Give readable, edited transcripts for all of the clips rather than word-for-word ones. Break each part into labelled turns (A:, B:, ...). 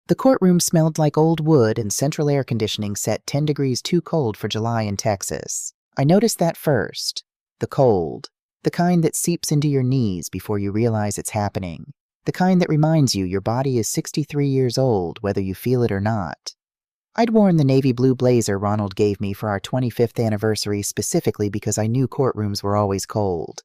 A: The courtroom smelled like old wood and central air conditioning set 10 degrees too cold for July in Texas. I noticed that first. The cold. The kind that seeps into your knees before you realize it's happening. The kind that reminds you your body is 63 years old, whether you feel it or not. I'd worn the navy blue blazer Ronald gave me for our 25th anniversary specifically because I knew courtrooms were always cold.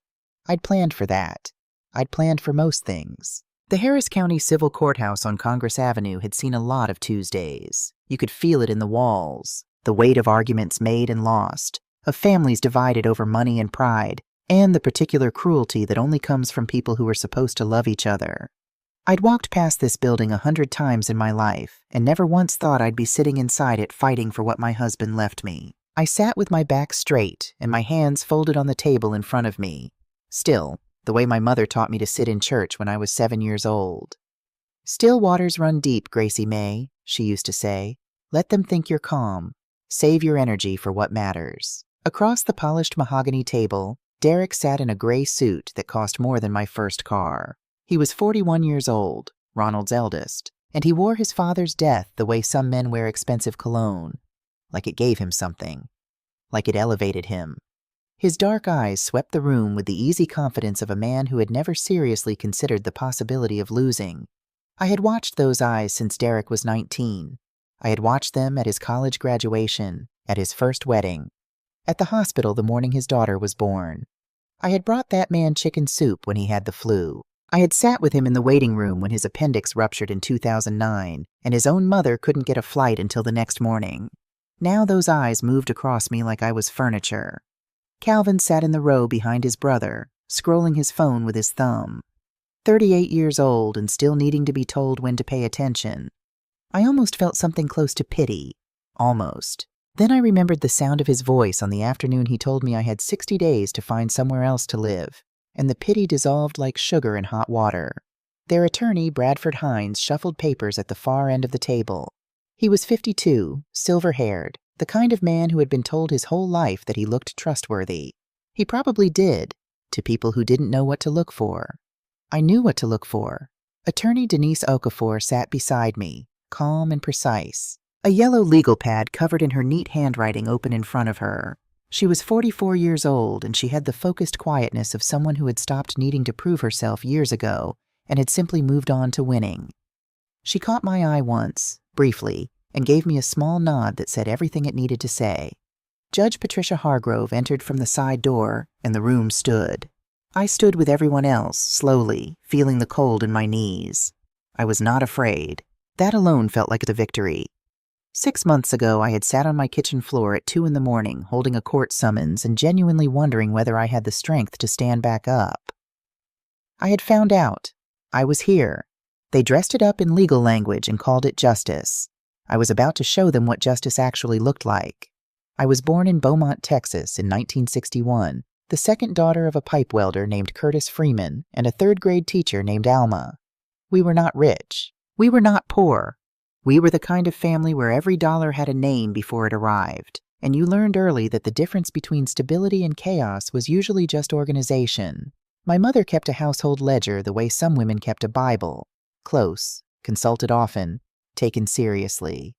A: I'd planned for that. I'd planned for most things. The Harris County Civil Courthouse on Congress Avenue had seen a lot of Tuesdays. You could feel it in the walls, the weight of arguments made and lost, of families divided over money and pride, and the particular cruelty that only comes from people who are supposed to love each other. I'd walked past this building 100 times in my life, and never once thought I'd be sitting inside it fighting for what my husband left me. I sat with my back straight and my hands folded on the table in front of me. Still, the way my mother taught me to sit in church when I was 7 years old. "Still waters run deep, Gracie May," she used to say. "Let them think you're calm. Save your energy for what matters." Across the polished mahogany table, Derek sat in a gray suit that cost more than my first car. He was 41 years old, Ronald's eldest, and he wore his father's death the way some men wear expensive cologne, like it gave him something, like it elevated him. His dark eyes swept the room with the easy confidence of a man who had never seriously considered the possibility of losing. I had watched those eyes since Derek was 19. I had watched them at his college graduation, at his first wedding, at the hospital the morning his daughter was born. I had brought that man chicken soup when he had the flu. I had sat with him in the waiting room when his appendix ruptured in 2009, and his own mother couldn't get a flight until the next morning. Now those eyes moved across me like I was furniture. Calvin sat in the row behind his brother, scrolling his phone with his thumb. 38 years old and still needing to be told when to pay attention. I almost felt something close to pity. Almost. Then I remembered the sound of his voice on the afternoon he told me I had 60 days to find somewhere else to live, and the pity dissolved like sugar in hot water. Their attorney, Bradford Hines, shuffled papers at the far end of the table. He was 52, silver-haired, the kind of man who had been told his whole life that he looked trustworthy. He probably did, to people who didn't know what to look for. I knew what to look for. Attorney Denise Okafor sat beside me, calm and precise, a yellow legal pad covered in her neat handwriting open in front of her. She was 44 years old, and she had the focused quietness of someone who had stopped needing to prove herself years ago and had simply moved on to winning. She caught my eye once, briefly, and gave me a small nod that said everything it needed to say. Judge Patricia Hargrove entered from the side door, and the room stood. I stood with everyone else, slowly, feeling the cold in my knees. I was not afraid. That alone felt like a victory. 6 months ago, I had sat on my kitchen floor at 2 a.m, holding a court summons and genuinely wondering whether I had the strength to stand back up. I had found out. I was here. They dressed it up in legal language and called it justice. I was about to show them what justice actually looked like. I was born in Beaumont, Texas in 1961, the second daughter of a pipe welder named Curtis Freeman and a third-grade teacher named Alma. We were not rich. We were not poor. We were the kind of family where every dollar had a name before it arrived, and you learned early that the difference between stability and chaos was usually just organization. My mother kept a household ledger the way some women kept a Bible, close, consulted often, taken seriously.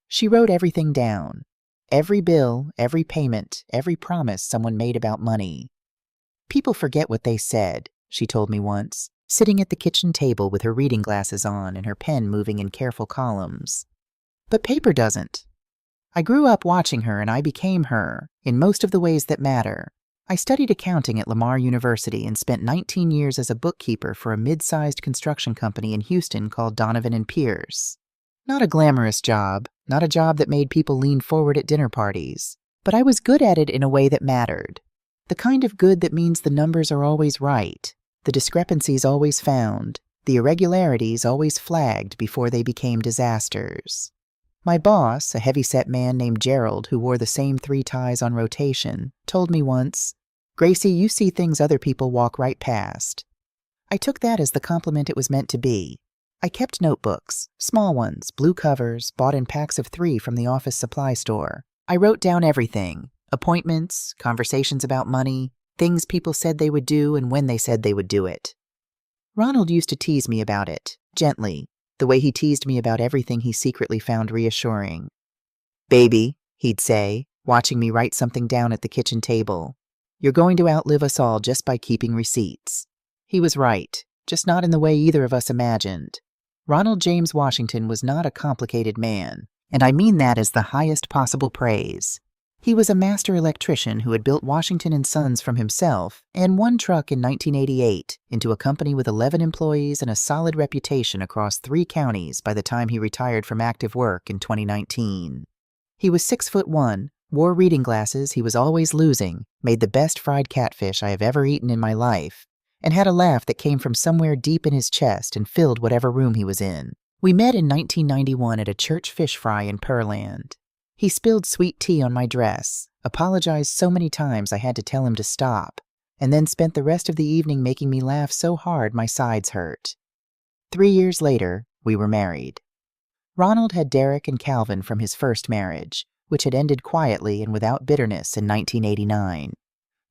A: She wrote everything down. Every bill, every payment, every promise someone made about money. "People forget what they said," she told me once, sitting at the kitchen table with her reading glasses on and her pen moving in careful columns. But paper doesn't. I grew up watching her and I became her, in most of the ways that matter. I studied accounting at Lamar University and spent 19 years as a bookkeeper for a mid-sized construction company in Houston called Donovan & Pierce. Not a glamorous job, not a job that made people lean forward at dinner parties, but I was good at it in a way that mattered. The kind of good that means the numbers are always right, the discrepancies always found, the irregularities always flagged before they became disasters. My boss, a heavy-set man named Gerald who wore the same 3 ties on rotation, told me once, "Gracie, you see things other people walk right past." I took that as the compliment it was meant to be. I kept notebooks, small ones, blue covers, bought in packs of 3 from the office supply store. I wrote down everything, appointments, conversations about money, things people said they would do and when they said they would do it. Ronald used to tease me about it, gently, The way he teased me about everything he secretly found reassuring. "Baby," he'd say, watching me write something down at the kitchen table, "you're going to outlive us all just by keeping receipts." He was right, just not in the way either of us imagined. Ronald James Washington was not a complicated man, and I mean that as the highest possible praise. He was a master electrician who had built Washington & Sons from himself and one truck in 1988 into a company with 11 employees and a solid reputation across 3 counties by the time he retired from active work in 2019. He was 6'1", wore reading glasses he was always losing, made the best fried catfish I have ever eaten in my life, and had a laugh that came from somewhere deep in his chest and filled whatever room he was in. We met in 1991 at a church fish fry in Pearland. He spilled sweet tea on my dress, apologized so many times I had to tell him to stop, and then spent the rest of the evening making me laugh so hard my sides hurt. 3 years later, we were married. Ronald had Derek and Calvin from his first marriage, which had ended quietly and without bitterness in 1989.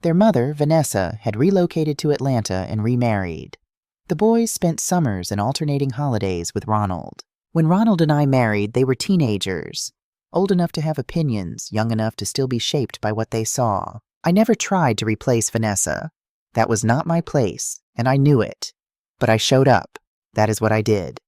A: Their mother, Vanessa, had relocated to Atlanta and remarried. The boys spent summers and alternating holidays with Ronald. When Ronald and I married, they were teenagers, old enough to have opinions, young enough to still be shaped by what they saw. I never tried to replace Vanessa. That was not my place, and I knew it. But I showed up. That is what I did.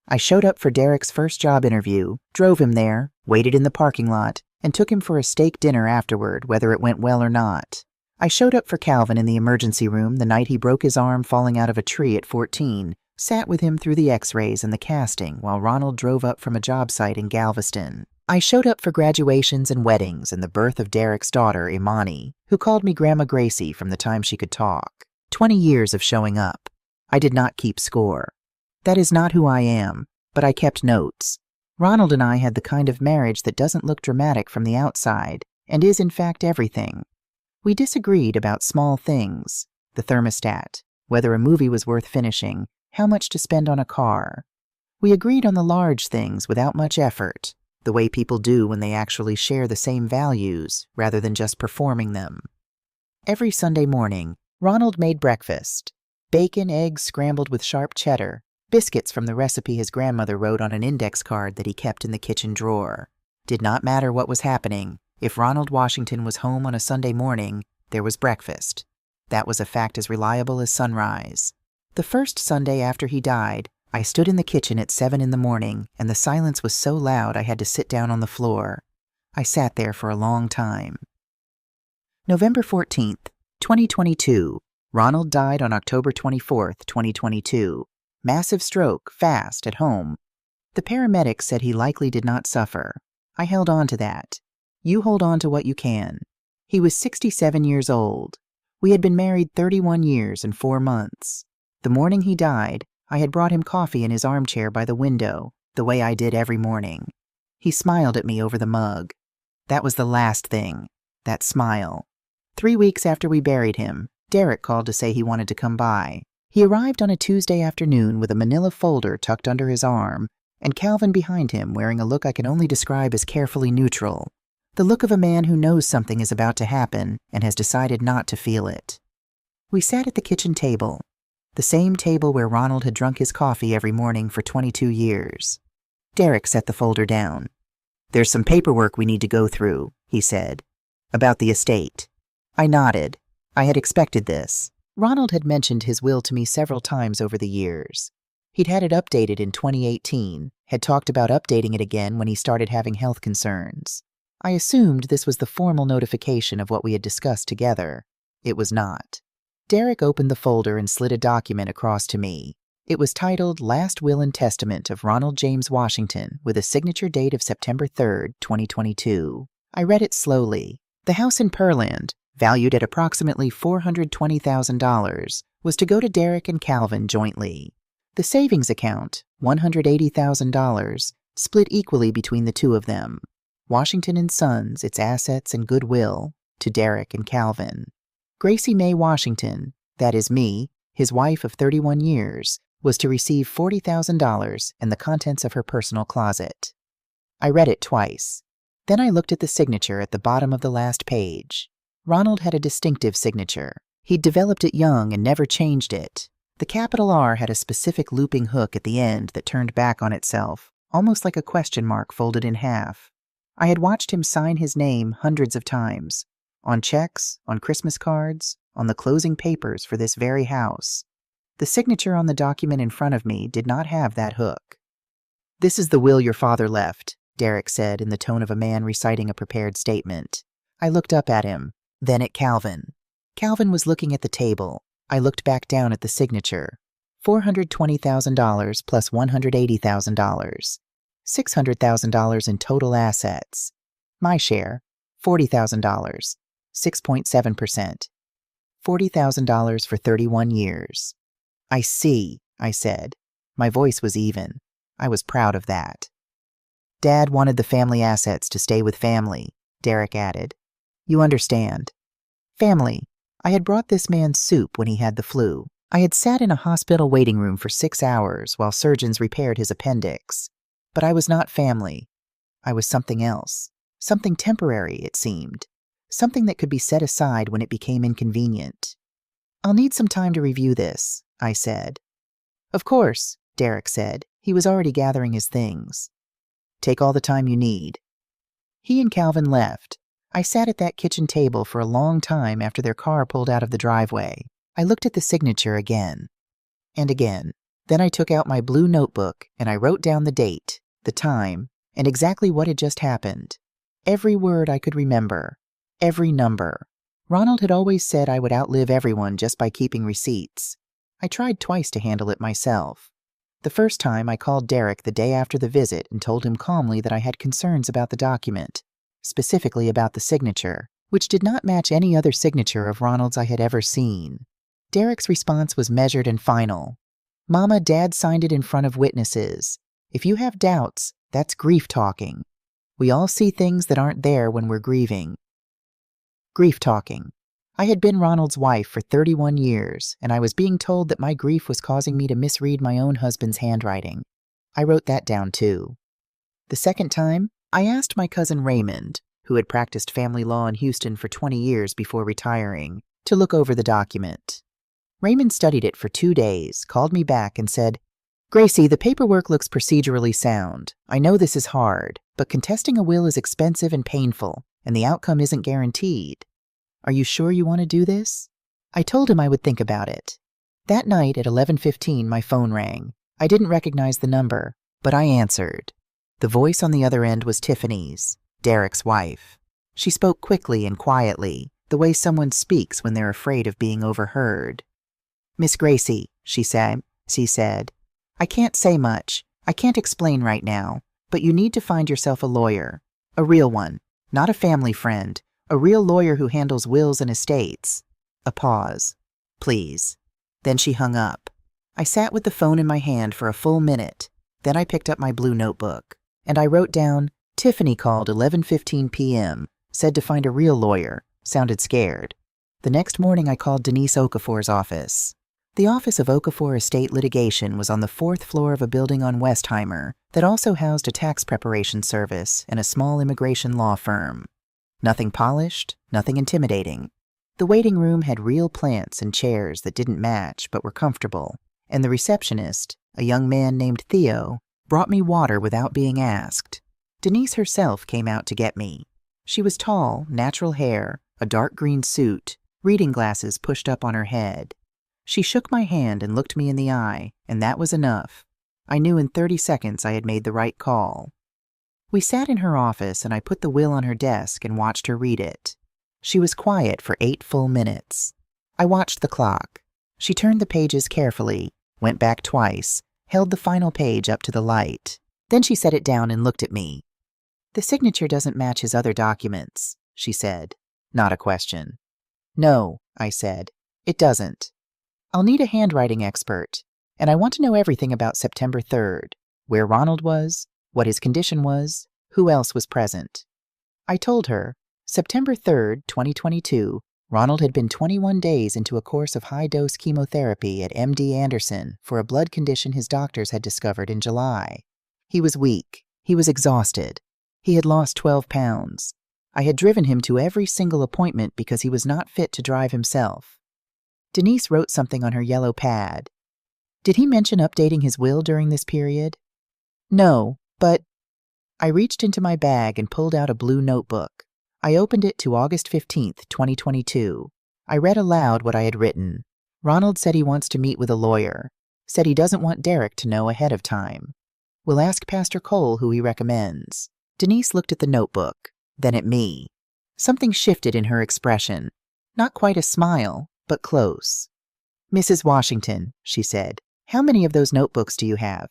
A: I showed up for Derek's first job interview, drove him there, waited in the parking lot, and took him for a steak dinner afterward, whether it went well or not. I showed up for Calvin in the emergency room the night he broke his arm falling out of a tree at 14, sat with him through the x-rays and the casting while Ronald drove up from a job site in Galveston. I showed up for graduations and weddings and the birth of Derek's daughter, Imani, who called me Grandma Gracie from the time she could talk. 20 years of showing up. I did not keep score. That is not who I am, but I kept notes. Ronald and I had the kind of marriage that doesn't look dramatic from the outside, and is in fact everything. We disagreed about small things, the thermostat, whether a movie was worth finishing, how much to spend on a car. We agreed on the large things without much effort, the way people do when they actually share the same values rather than just performing them. Every Sunday morning, Ronald made breakfast: bacon, eggs scrambled with sharp cheddar, biscuits from the recipe his grandmother wrote on an index card that he kept in the kitchen drawer. Did not matter what was happening. If Ronald Washington was home on a Sunday morning, there was breakfast. That was a fact as reliable as sunrise. The first Sunday after he died, I stood in the kitchen at 7 in the morning, and the silence was so loud I had to sit down on the floor. I sat there for a long time. November 14th, 2022. Ronald died on October 24th, 2022. Massive stroke, fast, at home. The paramedics said he likely did not suffer. I held on to that. You hold on to what you can. He was 67 years old. We had been married 31 years and 4 months. The morning he died, I had brought him coffee in his armchair by the window, the way I did every morning. He smiled at me over the mug. That was the last thing, that smile. 3 weeks after we buried him, Derek called to say he wanted to come by. He arrived on a Tuesday afternoon with a manila folder tucked under his arm, and Calvin behind him wearing a look I can only describe as carefully neutral. The look of a man who knows something is about to happen and has decided not to feel it. We sat at the kitchen table, the same table where Ronald had drunk his coffee every morning for 22 years. Derek set the folder down. "There's some paperwork we need to go through," he said, "about the estate." I nodded. I had expected this. Ronald had mentioned his will to me several times over the years. He'd had it updated in 2018, had talked about updating it again when he started having health concerns. I assumed this was the formal notification of what we had discussed together. It was not. Derek opened the folder and slid a document across to me. It was titled Last Will and Testament of Ronald James Washington with a signature date of September 3rd, 2022. I read it slowly. The house in Pearland, valued at approximately $420,000, was to go to Derek and Calvin jointly. The savings account, $180,000, split equally between the two of them. Washington & Sons, its assets and goodwill, to Derek and Calvin. Gracie Mae Washington, that is me, his wife of 31 years, was to receive $40,000 and the contents of her personal closet. I read it twice. Then I looked at the signature at the bottom of the last page. Ronald had a distinctive signature. He'd developed it young and never changed it. The capital R had a specific looping hook at the end that turned back on itself, almost like a question mark folded in half. I had watched him sign his name hundreds of times, on checks, on Christmas cards, on the closing papers for this very house. The signature on the document in front of me did not have that hook. "This is the will your father left," Derek said in the tone of a man reciting a prepared statement. I looked up at him, then at Calvin. Calvin was looking at the table. I looked back down at the signature. $420,000 plus $180,000. $600,000 in total assets. My share, $40,000, 6.7%. $40,000 for 31 years. "I see," I said. My voice was even. I was proud of that. "Dad wanted the family assets to stay with family," Derek added. "You understand. Family. I had brought this man soup when he had the flu. I had sat in a hospital waiting room for 6 hours while surgeons repaired his appendix. But I was not family. I was something else. Something temporary, it seemed. Something that could be set aside when it became inconvenient. "I'll need some time to review this," I said. "Of course," Derek said. He was already gathering his things. "Take all the time you need." He and Calvin left. I sat at that kitchen table for a long time after their car pulled out of the driveway. I looked at the signature again and again. Then I took out my blue notebook and I wrote down the date, the time, and exactly what had just happened. Every word I could remember. Every number. Ronald had always said I would outlive everyone just by keeping receipts. I tried twice to handle it myself. The first time I called Derek the day after the visit and told him calmly that I had concerns about the document, specifically about the signature, which did not match any other signature of Ronald's I had ever seen. Derek's response was measured and final. "Mama, Dad signed it in front of witnesses. If you have doubts, that's grief talking. We all see things that aren't there when we're grieving." Grief talking. I had been Ronald's wife for 31 years, and I was being told that my grief was causing me to misread my own husband's handwriting. I wrote that down too. The second time, I asked my cousin Raymond, who had practiced family law in Houston for 20 years before retiring, to look over the document. Raymond studied it for 2 days, called me back, and said, "Gracie, the paperwork looks procedurally sound. I know this is hard, but contesting a will is expensive and painful, and the outcome isn't guaranteed. Are you sure you want to do this?" I told him I would think about it. That night at 11:15, my phone rang. I didn't recognize the number, but I answered. The voice on the other end was Tiffany's, Derek's wife. She spoke quickly and quietly, the way someone speaks when they're afraid of being overheard. "Miss Gracie," she said, "I can't say much. I can't explain right now, but you need to find yourself a lawyer. A real one, not a family friend. A real lawyer who handles wills and estates." A pause. "Please." Then she hung up. I sat with the phone in my hand for a full minute. Then I picked up my blue notebook, and I wrote down, "Tiffany called 11:15 p.m., said to find a real lawyer, sounded scared." The next morning I called Denise Okafor's office. The office of Okafor Estate Litigation was on the 4th floor of a building on Westheimer that also housed a tax preparation service and a small immigration law firm. Nothing polished, nothing intimidating. The waiting room had real plants and chairs that didn't match but were comfortable, and the receptionist, a young man named Theo, brought me water without being asked. Denise herself came out to get me. She was tall, natural hair, a dark green suit, reading glasses pushed up on her head. She shook my hand and looked me in the eye, and that was enough. I knew in 30 seconds I had made the right call. We sat in her office, and I put the will on her desk and watched her read it. She was quiet for 8 full minutes. I watched the clock. She turned the pages carefully, went back twice, held the final page up to the light. Then she set it down and looked at me. "The signature doesn't match his other documents," she said. Not a question. "No," I said, "it doesn't. I'll need a handwriting expert, and I want to know everything about September 3rd, where Ronald was, what his condition was, who else was present." I told her, September 3rd, 2022, Ronald had been 21 days into a course of high-dose chemotherapy at MD Anderson for a blood condition his doctors had discovered in July. He was weak. He was exhausted. He had lost 12 pounds. I had driven him to every single appointment because he was not fit to drive himself. Denise wrote something on her yellow pad, Did he mention updating his will during this period? No, but I reached into my bag and pulled out a blue notebook. I opened it to August 15th, 2022. I read aloud what I had written. Ronald said he wants to meet with a lawyer. Said he doesn't want Derek to know ahead of time. We'll ask Pastor Cole who he recommends. Denise looked at the notebook, then at me. Something shifted in her expression. Not quite a smile, but close. Mrs. Washington, she said, how many of those notebooks do you have?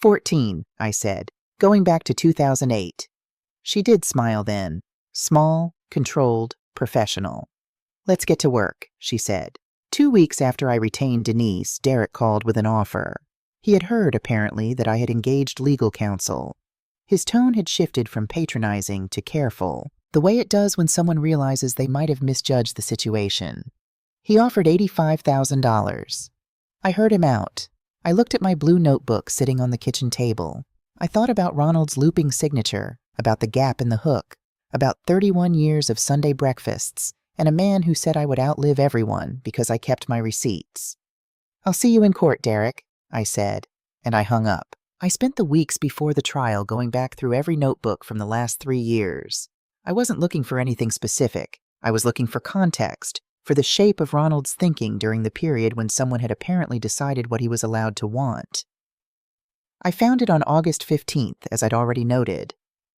A: 14, I said, going back to 2008. She did smile then. Small, controlled, professional. Let's get to work, she said. 2 weeks after I retained Denise, Derek called with an offer. He had heard, apparently, that I had engaged legal counsel. His tone had shifted from patronizing to careful, the way it does when someone realizes they might have misjudged the situation. He offered $85,000. I heard him out. I looked at my blue notebook sitting on the kitchen table. I thought about Ronald's looping signature, about the gap in the hook, about 31 years of Sunday breakfasts, and a man who said I would outlive everyone because I kept my receipts. I'll see you in court, Derek, I said, and I hung up. I spent the weeks before the trial going back through every notebook from the last 3 years. I wasn't looking for anything specific. I was looking for context, for the shape of Ronald's thinking during the period when someone had apparently decided what he was allowed to want. I found it on August 15th, as I'd already noted,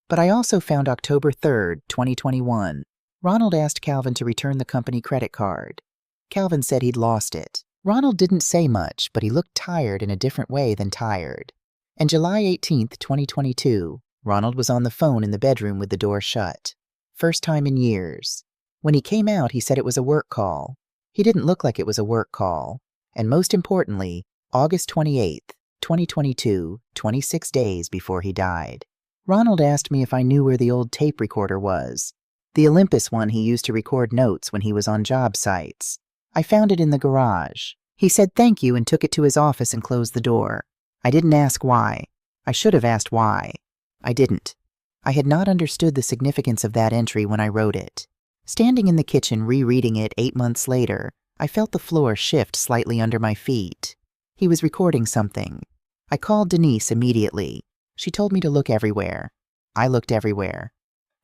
A: but I also found October 3rd, 2021. Ronald asked Calvin to return the company credit card. Calvin said he'd lost it. Ronald didn't say much, but he looked tired in a different way than tired. And July 18th, 2022, Ronald was on the phone in the bedroom with the door shut. First time in years. When he came out, he said it was a work call. He didn't look like it was a work call. And most importantly, August 28th, 2022, 26 days before he died. Ronald asked me if I knew where the old tape recorder was. The Olympus one he used to record notes when he was on job sites. I found it in the garage. He said thank you and took it to his office and closed the door. I didn't ask why. I should have asked why. I didn't. I had not understood the significance of that entry when I wrote it. Standing in the kitchen rereading it 8 months later, I felt the floor shift slightly under my feet. He was recording something. I called Denise immediately. She told me to look everywhere. I looked everywhere.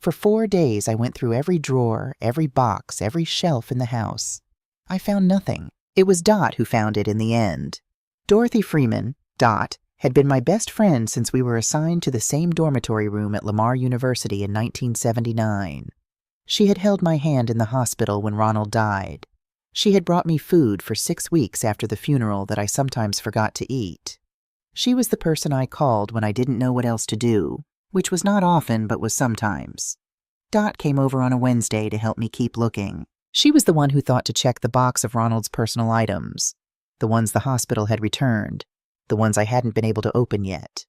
A: For 4 days I went through every drawer, every box, every shelf in the house. I found nothing. It was Dot who found it in the end. Dorothy Freeman, Dot, had been my best friend since we were assigned to the same dormitory room at Lamar University in 1979. She had held my hand in the hospital when Ronald died. She had brought me food for 6 weeks after the funeral that I sometimes forgot to eat. She was the person I called when I didn't know what else to do, which was not often but was sometimes. Dot came over on a Wednesday to help me keep looking. She was the one who thought to check the box of Ronald's personal items, the ones the hospital had returned, the ones I hadn't been able to open yet.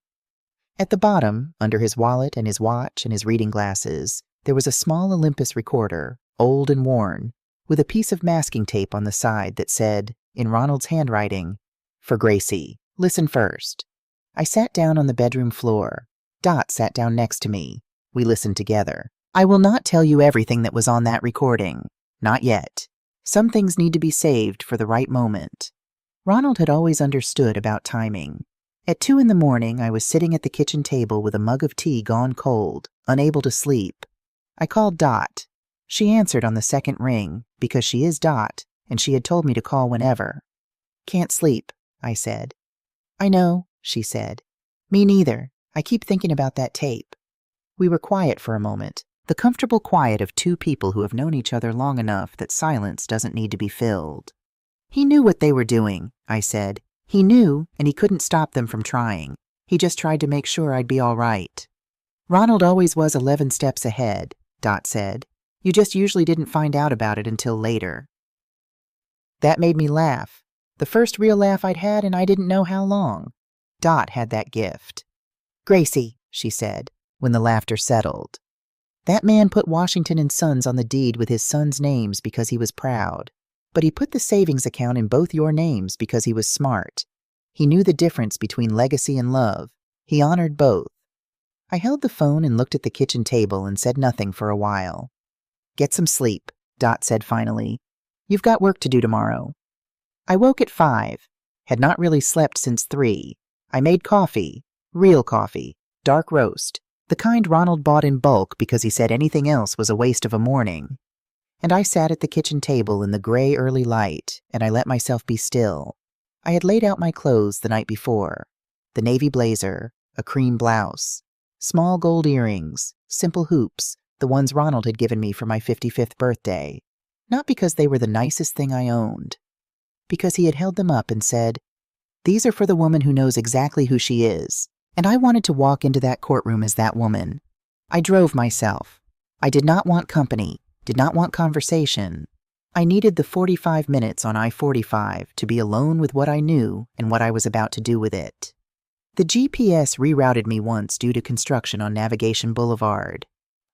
A: At the bottom, under his wallet and his watch and his reading glasses, there was a small Olympus recorder, old and worn, with a piece of masking tape on the side that said, in Ronald's handwriting, "For Gracie, listen first." I sat down on the bedroom floor. Dot sat down next to me. We listened together. I will not tell you everything that was on that recording. Not yet. Some things need to be saved for the right moment. Ronald had always understood about timing. At 2 in the morning, I was sitting at the kitchen table with a mug of tea gone cold, unable to sleep. I called Dot. She answered on the second ring, because she is Dot, and she had told me to call whenever. "Can't sleep," I said. "I know," she said. "Me neither. I keep thinking about that tape." We were quiet for a moment, the comfortable quiet of 2 people who have known each other long enough that silence doesn't need to be filled. "He knew what they were doing," I said. "He knew, and he couldn't stop them from trying. He just tried to make sure I'd be all right." "Ronald always was 11 steps ahead," Dot said. "You just usually didn't find out about it until later." That made me laugh. The first real laugh I'd had in I didn't know how long. Dot had that gift. "Gracie," she said, when the laughter settled. "That man put Washington and Sons on the deed with his sons' names because he was proud. But he put the savings account in both your names because he was smart. He knew the difference between legacy and love. He honored both." I held the phone and looked at the kitchen table and said nothing for a while. "Get some sleep," Dot said finally. "You've got work to do tomorrow." I woke at 5. Had not really slept since 3. I made coffee, real coffee, dark roast, the kind Ronald bought in bulk because he said anything else was a waste of a morning. And I sat at the kitchen table in the gray early light, and I let myself be still. I had laid out my clothes the night before. The navy blazer, a cream blouse, small gold earrings, simple hoops, the ones Ronald had given me for my 55th birthday. Not because they were the nicest thing I owned. Because he had held them up and said, "These are for the woman who knows exactly who she is." And I wanted to walk into that courtroom as that woman. I drove myself. I did not want company, did not want conversation. I needed the 45 minutes on I-45 to be alone with what I knew and what I was about to do with it. The GPS rerouted me once due to construction on Navigation Boulevard.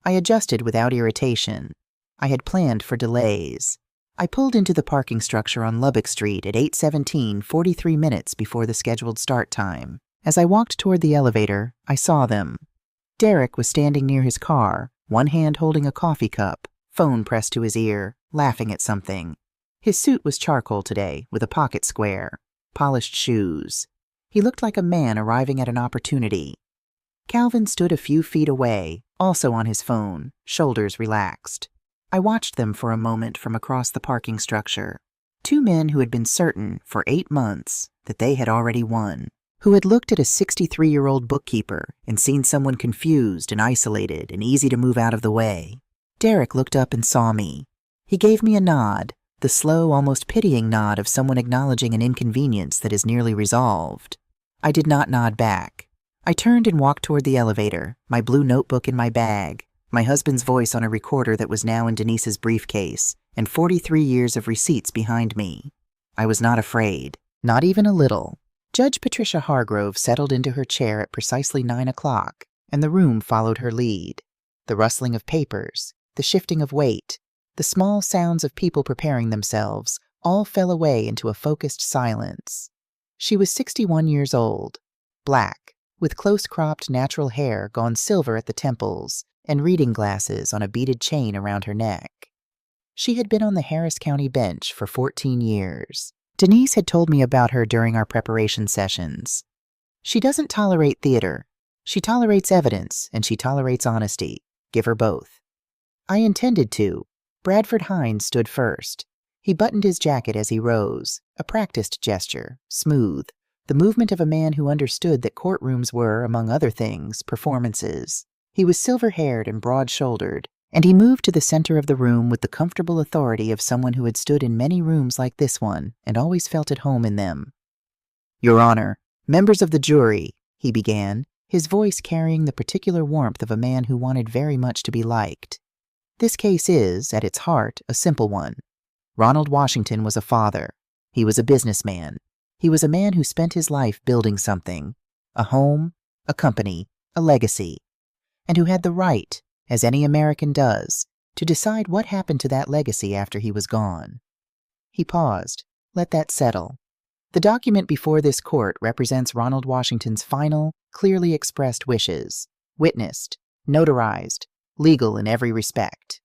A: I adjusted without irritation. I had planned for delays. I pulled into the parking structure on Lubbock Street at 8:17, 43 minutes before the scheduled start time. As I walked toward the elevator, I saw them. Derek was standing near his car, one hand holding a coffee cup, phone pressed to his ear, laughing at something. His suit was charcoal today, with a pocket square, polished shoes. He looked like a man arriving at an opportunity. Calvin stood a few feet away, also on his phone, shoulders relaxed. I watched them for a moment from across the parking structure. 2 men who had been certain, for 8 months, that they had already won. Who had looked at a 63-year-old bookkeeper and seen someone confused and isolated and easy to move out of the way. Derek looked up and saw me. He gave me a nod, the slow, almost pitying nod of someone acknowledging an inconvenience that is nearly resolved. I did not nod back. I turned and walked toward the elevator, my blue notebook in my bag, my husband's voice on a recorder that was now in Denise's briefcase, and 43 years of receipts behind me. I was not afraid, not even a little. Judge Patricia Hargrove settled into her chair at precisely 9 o'clock, and the room followed her lead. The rustling of papers, the shifting of weight, the small sounds of people preparing themselves, all fell away into a focused silence. She was 61 years old, black, with close-cropped natural hair gone silver at the temples, and reading glasses on a beaded chain around her neck. She had been on the Harris County bench for 14 years. Denise had told me about her during our preparation sessions. She doesn't tolerate theater. She tolerates evidence, and she tolerates honesty. Give her both. I intended to. Bradford Hines stood first. He buttoned his jacket as he rose, a practiced gesture, smooth, the movement of a man who understood that courtrooms were, among other things, performances. He was silver-haired and broad-shouldered, and he moved to the center of the room with the comfortable authority of someone who had stood in many rooms like this one and always felt at home in them. "Your Honor, members of the jury," he began, his voice carrying the particular warmth of a man who wanted very much to be liked. This case is, at its heart, a simple one. Ronald Washington was a father. He was a businessman. He was a man who spent his life building something, a home, a company, a legacy, and who had the right, as any American does, to decide what happened to that legacy after he was gone. He paused. Let that settle. The document before this court represents Ronald Washington's final, clearly expressed wishes, witnessed, notarized, legal in every respect.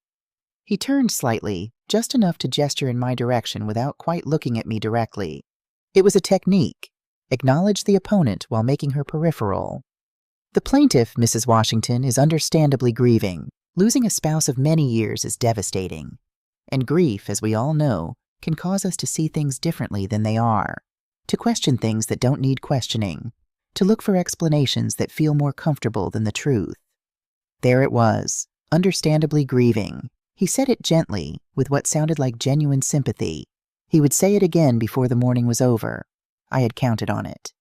A: He turned slightly, just enough to gesture in my direction without quite looking at me directly. It was a technique. Acknowledge the opponent while making her peripheral. The plaintiff, Mrs. Washington, is understandably grieving. Losing a spouse of many years is devastating. And grief, as we all know, can cause us to see things differently than they are, to question things that don't need questioning, to look for explanations that feel more comfortable than the truth. There it was, understandably grieving. He said it gently, with what sounded like genuine sympathy. He would say it again before the morning was over. I had counted on it.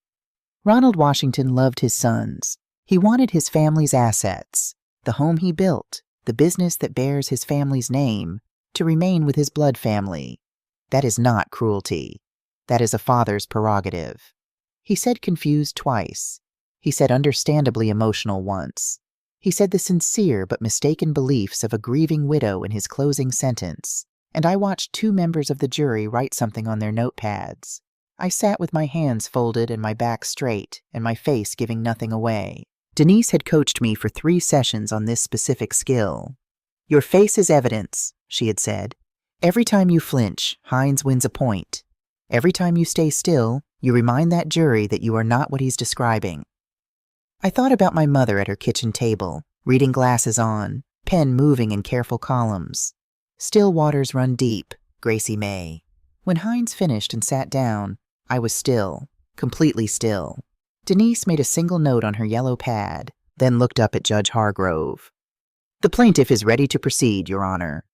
A: Ronald Washington loved his sons. He wanted his family's assets, the home he built, the business that bears his family's name, to remain with his blood family. That is not cruelty. That is a father's prerogative. He said confused twice. He said understandably emotional once. He said the sincere but mistaken beliefs of a grieving widow in his closing sentence, and I watched 2 members of the jury write something on their notepads. I sat with my hands folded and my back straight, and my face giving nothing away. Denise had coached me for 3 sessions on this specific skill. "Your face is evidence," she had said. "Every time you flinch, Hines wins a point. Every time you stay still, you remind that jury that you are not what he's describing. I thought about my mother at her kitchen table, reading glasses on, pen moving in careful columns. Still waters run deep, Gracie May. When Hines finished and sat down, I was still, completely still. Denise made a single note on her yellow pad, then looked up at Judge Hargrove. "The plaintiff is ready to proceed, Your Honor."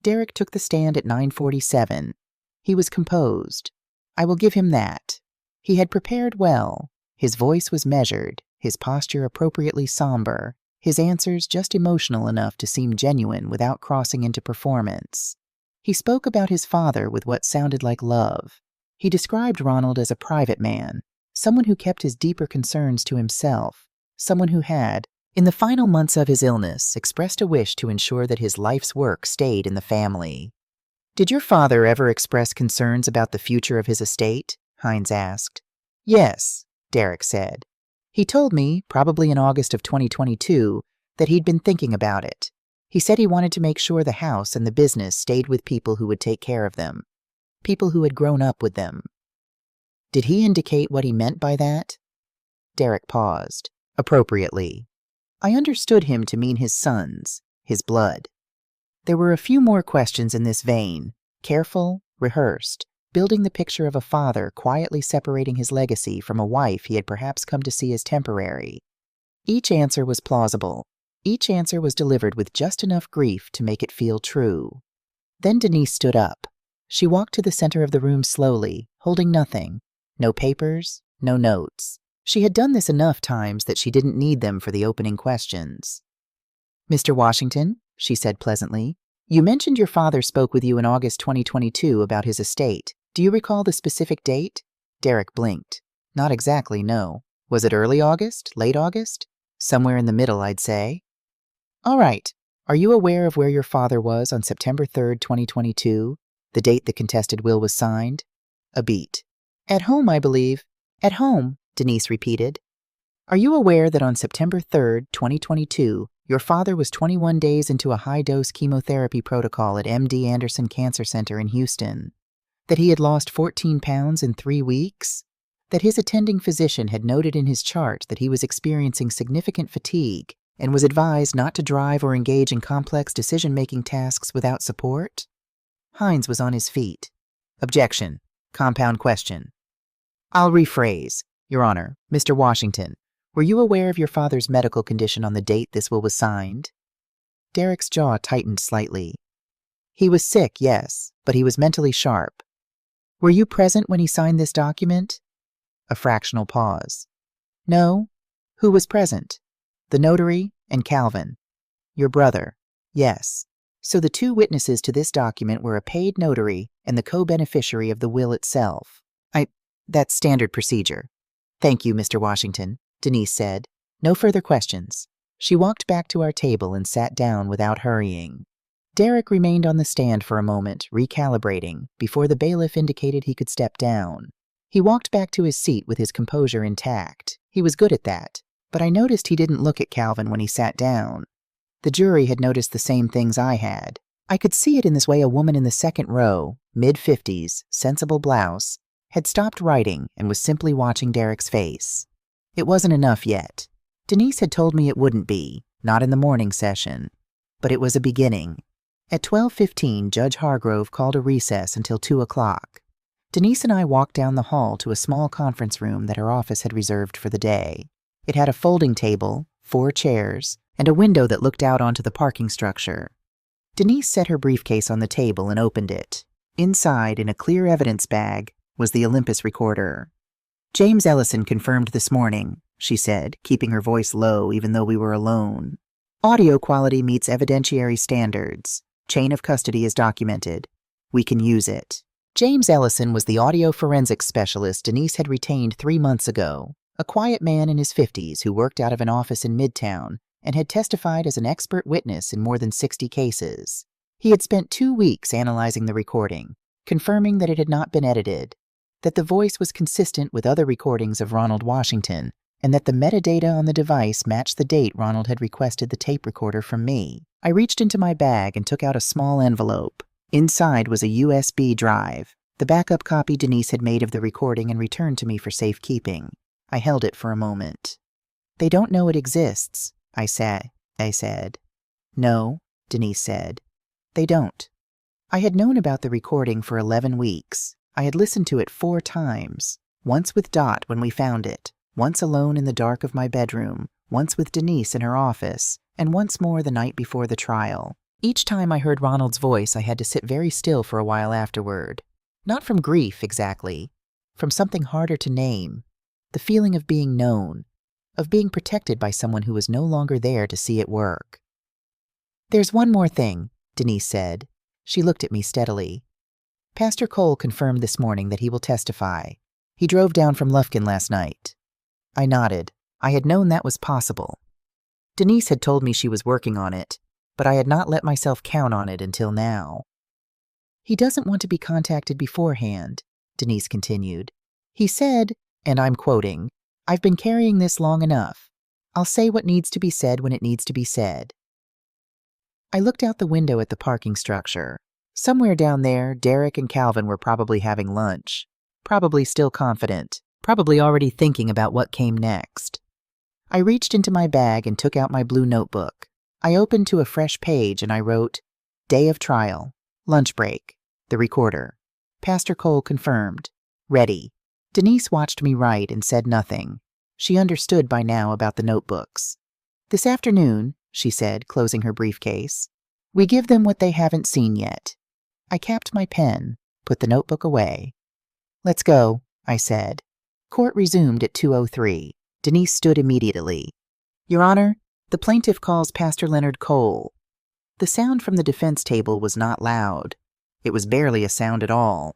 A: Derek took the stand at 9:47. He was composed. I will give him that. He had prepared well. His voice was measured, his posture appropriately somber, his answers just emotional enough to seem genuine without crossing into performance. He spoke about his father with what sounded like love. He described Ronald as a private man, someone who kept his deeper concerns to himself, someone who had, in the final months of his illness, expressed a wish to ensure that his life's work stayed in the family. "Did your father ever express concerns about the future of his estate?" Hines asked. "Yes," Derek said. "He told me, probably in August of 2022, that he'd been thinking about it. He said he wanted to make sure the house and the business stayed with people who would take care of them, people who had grown up with them." "Did he indicate what he meant by that?" Derek paused, appropriately. I understood him to mean his sons, his blood. There were a few more questions in this vein, careful, rehearsed, building the picture of a father quietly separating his legacy from a wife he had perhaps come to see as temporary. Each answer was plausible. Each answer was delivered with just enough grief to make it feel true. Then Denise stood up. She walked to the center of the room slowly, holding nothing. No papers, no notes. She had done this enough times that she didn't need them for the opening questions. "Mr. Washington," she said pleasantly, "you mentioned your father spoke with you in August 2022 about his estate. Do you recall the specific date?" Derek blinked. "Not exactly, no. Was it early August, late August? Somewhere in the middle, I'd say." "All right. Are you aware of where your father was on September 3rd, 2022, the date the contested will was signed?" A beat. "At home, I believe." "At home," Denise repeated. "Are you aware that on September 3rd, 2022, your father was 21 days into a high-dose chemotherapy protocol at MD Anderson Cancer Center in Houston? That he had lost 14 pounds in 3 weeks? That his attending physician had noted in his chart that he was experiencing significant fatigue and was advised not to drive or engage in complex decision-making tasks without support?" Hines was on his feet. "Objection. Compound question." "I'll rephrase. Your Honor, Mr. Washington, were you aware of your father's medical condition on the date this will was signed?" Derek's jaw tightened slightly. "He was sick, yes, but he was mentally sharp." "Were you present when he signed this document?" A fractional pause. "No." "Who was present?" "The notary and Calvin." "Your brother." "Yes." "So the two witnesses to this document were a paid notary and the co-beneficiary of the will itself." That's standard procedure." "Thank you, Mr. Washington," Denise said. "No further questions." She walked back to our table and sat down without hurrying. Derek remained on the stand for a moment, recalibrating, before the bailiff indicated he could step down. He walked back to his seat with his composure intact. He was good at that, but I noticed he didn't look at Calvin when he sat down. The jury had noticed the same things I had. I could see it in this way a woman in the second row, mid-50s, sensible blouse, had stopped writing and was simply watching Derek's face. It wasn't enough yet. Denise had told me it wouldn't be, not in the morning session. But it was a beginning. At 12:15, Judge Hargrove called a recess until 2 o'clock. Denise and I walked down the hall to a small conference room that her office had reserved for the day. It had a folding table, 4 chairs, and a window that looked out onto the parking structure. Denise set her briefcase on the table and opened it. Inside, in a clear evidence bag, was the Olympus recorder. "James Ellison confirmed this morning," she said, keeping her voice low even though we were alone. "Audio quality meets evidentiary standards. Chain of custody is documented. We can use it." James Ellison was the audio forensics specialist Denise had retained 3 months ago, a quiet man in his 50s who worked out of an office in Midtown and had testified as an expert witness in more than 60 cases. He had spent 2 weeks analyzing the recording, confirming that it had not been edited, that the voice was consistent with other recordings of Ronald Washington, and that the metadata on the device matched the date Ronald had requested the tape recorder from me. I reached into my bag and took out a small envelope. Inside was a USB drive. The backup copy Denise had made of the recording and returned to me for safekeeping. I held it for a moment. They don't know it exists, I said. No, Denise said. They don't. I had known about the recording for 11 weeks. I had listened to it 4 times. Once with Dot when we found it, once alone in the dark of my bedroom, once with Denise in her office, and once more the night before the trial. Each time I heard Ronald's voice, I had to sit very still for a while afterward. Not from grief, exactly. From something harder to name. The feeling of being known. Of being protected by someone who was no longer there to see it work. There's one more thing, Denise said. She looked at me steadily. Pastor Cole confirmed this morning that he will testify. He drove down from Lufkin last night. I nodded. I had known that was possible. Denise had told me she was working on it, but I had not let myself count on it until now. He doesn't want to be contacted beforehand, Denise continued. He said, and I'm quoting, I've been carrying this long enough. I'll say what needs to be said when it needs to be said. I looked out the window at the parking structure. Somewhere down there, Derek and Calvin were probably having lunch. Probably still confident. Probably already thinking about what came next. I reached into my bag and took out my blue notebook. I opened to a fresh page and I wrote, Day of trial. Lunch break. The recorder. Pastor Cole confirmed. Ready. Denise watched me write and said nothing. She understood by now about the notebooks. This afternoon, she said, closing her briefcase, we give them what they haven't seen yet. I capped my pen, put the notebook away. Let's go, I said. Court resumed at 2:03. Denise stood immediately. Your Honor, the plaintiff calls Pastor Leonard Cole. The sound from the defense table was not loud. It was barely a sound at all.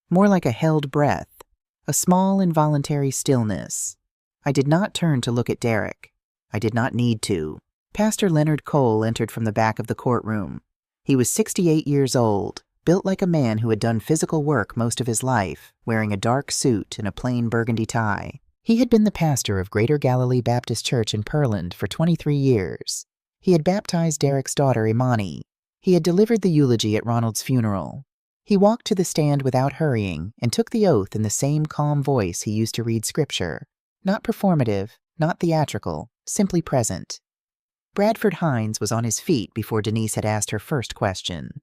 A: More like a held breath. A small, involuntary stillness. I did not turn to look at Derek. I did not need to. Pastor Leonard Cole entered from the back of the courtroom. He was 68 years old, built like a man who had done physical work most of his life, wearing a dark suit and a plain burgundy tie. He had been the pastor of Greater Galilee Baptist Church in Pearland for 23 years. He had baptized Derek's daughter, Imani. He had delivered the eulogy at Ronald's funeral. He walked to the stand without hurrying and took the oath in the same calm voice he used to read scripture. Not performative, not theatrical, simply present. Bradford Hines was on his feet before Denise had asked her first question.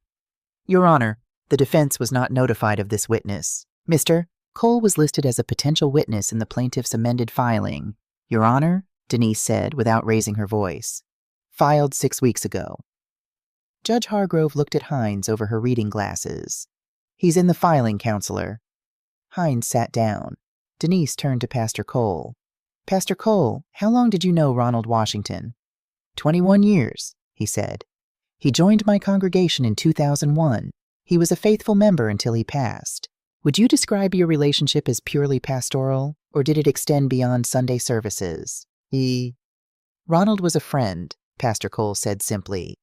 A: Your Honor, the defense was not notified of this witness. Mr. Cole was listed as a potential witness in the plaintiff's amended filing. Your Honor, Denise said without raising her voice. Filed 6 weeks ago. Judge Hargrove looked at Hines over her reading glasses. He's in the filing, Counselor. Hines sat down. Denise turned to Pastor Cole. Pastor Cole, how long did you know Ronald Washington? 21 years, he said. He joined my congregation in 2001. He was a faithful member until he passed. Would you describe your relationship as purely pastoral, or did it extend beyond Sunday services? Ronald was a friend, Pastor Cole said simply.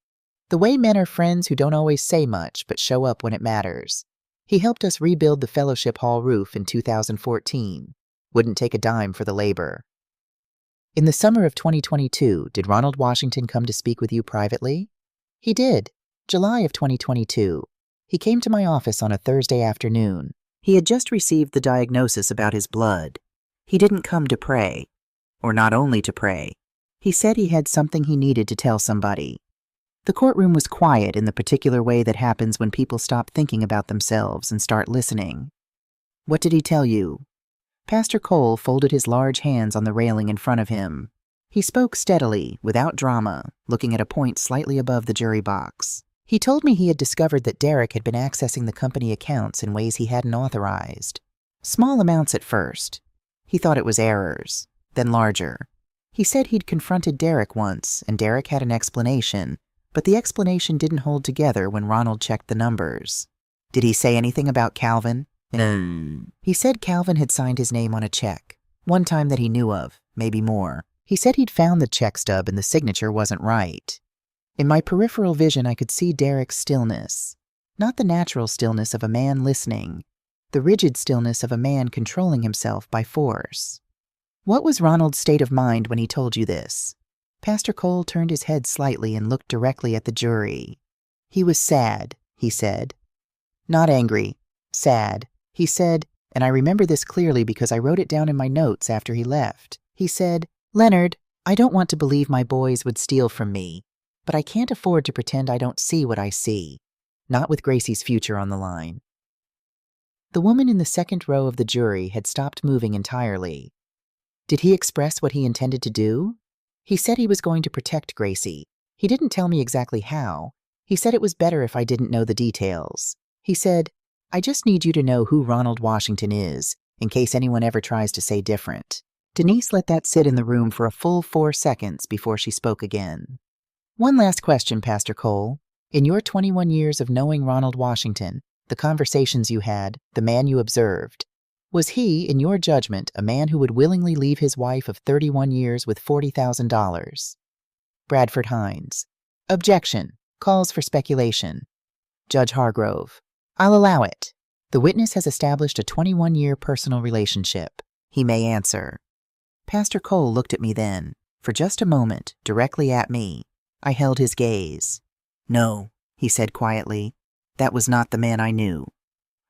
A: The way men are friends who don't always say much but show up when it matters. He helped us rebuild the fellowship hall roof in 2014. Wouldn't take a dime for the labor. In the summer of 2022, did Ronald Washington come to speak with you privately? He did. July of 2022. He came to my office on a Thursday afternoon. He had just received the diagnosis about his blood. He didn't come to pray. Or not only to pray. He said he had something he needed to tell somebody. The courtroom was quiet in the particular way that happens when people stop thinking about themselves and start listening. What did he tell you? Pastor Cole folded his large hands on the railing in front of him. He spoke steadily, without drama, looking at a point slightly above the jury box. He told me he had discovered that Derek had been accessing the company accounts in ways he hadn't authorized. Small amounts at first. He thought it was errors, then larger. He said he'd confronted Derek once, and Derek had an explanation, but the explanation didn't hold together when Ronald checked the numbers. Did he say anything about Calvin? He said Calvin had signed his name on a check. One time that he knew of, maybe more. He said he'd found the check stub and the signature wasn't right. In my peripheral vision, I could see Derek's stillness. Not the natural stillness of a man listening. The rigid stillness of a man controlling himself by force. What was Ronald's state of mind when he told you this? Pastor Cole turned his head slightly and looked directly at the jury. He was sad, he said. Not angry. Sad. He said, and I remember this clearly because I wrote it down in my notes after he left. He said, "Leonard, I don't want to believe my boys would steal from me, but I can't afford to pretend I don't see what I see. Not with Gracie's future on the line." The woman in the second row of the jury had stopped moving entirely. Did he express what he intended to do? He said he was going to protect Gracie. He didn't tell me exactly how. He said it was better if I didn't know the details. He said, "I just need you to know who Ronald Washington is, in case anyone ever tries to say different." Denise let that sit in the room for a full 4 seconds before she spoke again. "One last question, Pastor Cole. In your 21 years of knowing Ronald Washington, the conversations you had, the man you observed, was he, in your judgment, a man who would willingly leave his wife of 31 years with $40,000? Bradford Hines. Objection. Calls for speculation. Judge Hargrove. I'll allow it. The witness has established a 21-year personal relationship. He may answer. Pastor Cole looked at me then, for just a moment, directly at me. I held his gaze. "No," he said quietly. "That was not the man I knew."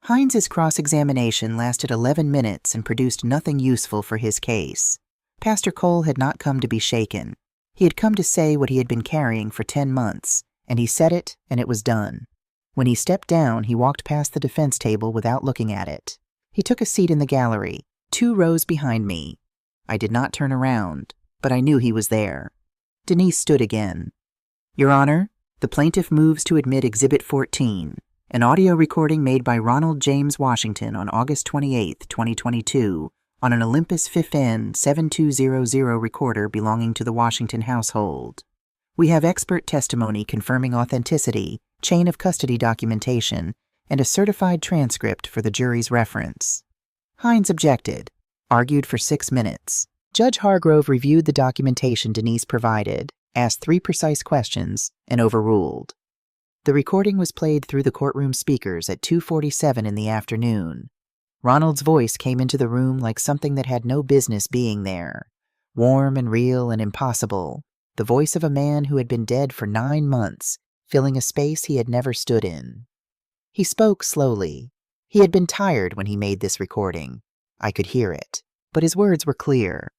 A: Hines's cross-examination lasted 11 minutes and produced nothing useful for his case. Pastor Cole had not come to be shaken. He had come to say what he had been carrying for 10 months, and he said it, and it was done. When he stepped down, he walked past the defense table without looking at it. He took a seat in the gallery, 2 rows behind me. I did not turn around, but I knew he was there. Denise stood again. "Your Honor, the plaintiff moves to admit Exhibit 14, an audio recording made by Ronald James Washington on August 28, 2022, on an Olympus 5N 7200 recorder belonging to the Washington household. We have expert testimony confirming authenticity, chain of custody documentation, and a certified transcript for the jury's reference." Hines objected, argued for 6 minutes. Judge Hargrove reviewed the documentation Denise provided, asked 3 precise questions, and overruled. The recording was played through the courtroom speakers at 2:47 in the afternoon. Ronald's voice came into the room like something that had no business being there, warm and real and impossible, the voice of a man who had been dead for 9 months, filling a space he had never stood in. He spoke slowly. He had been tired when he made this recording. I could hear it, but his words were clear.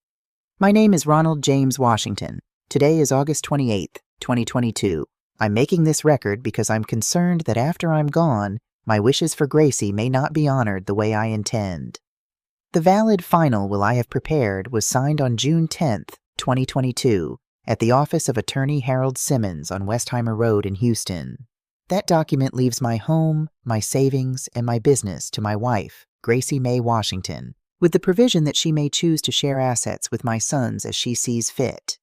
A: "My name is Ronald James Washington. Today is August 28th, 2022. I'm making this record because I'm concerned that after I'm gone, my wishes for Gracie may not be honored the way I intend. The valid final will I have prepared was signed on June 10th, 2022, at the office of Attorney Harold Simmons on Westheimer Road in Houston. That document leaves my home, my savings, and my business to my wife, Gracie May Washington, with the provision that she may choose to share assets with my sons as she sees fit.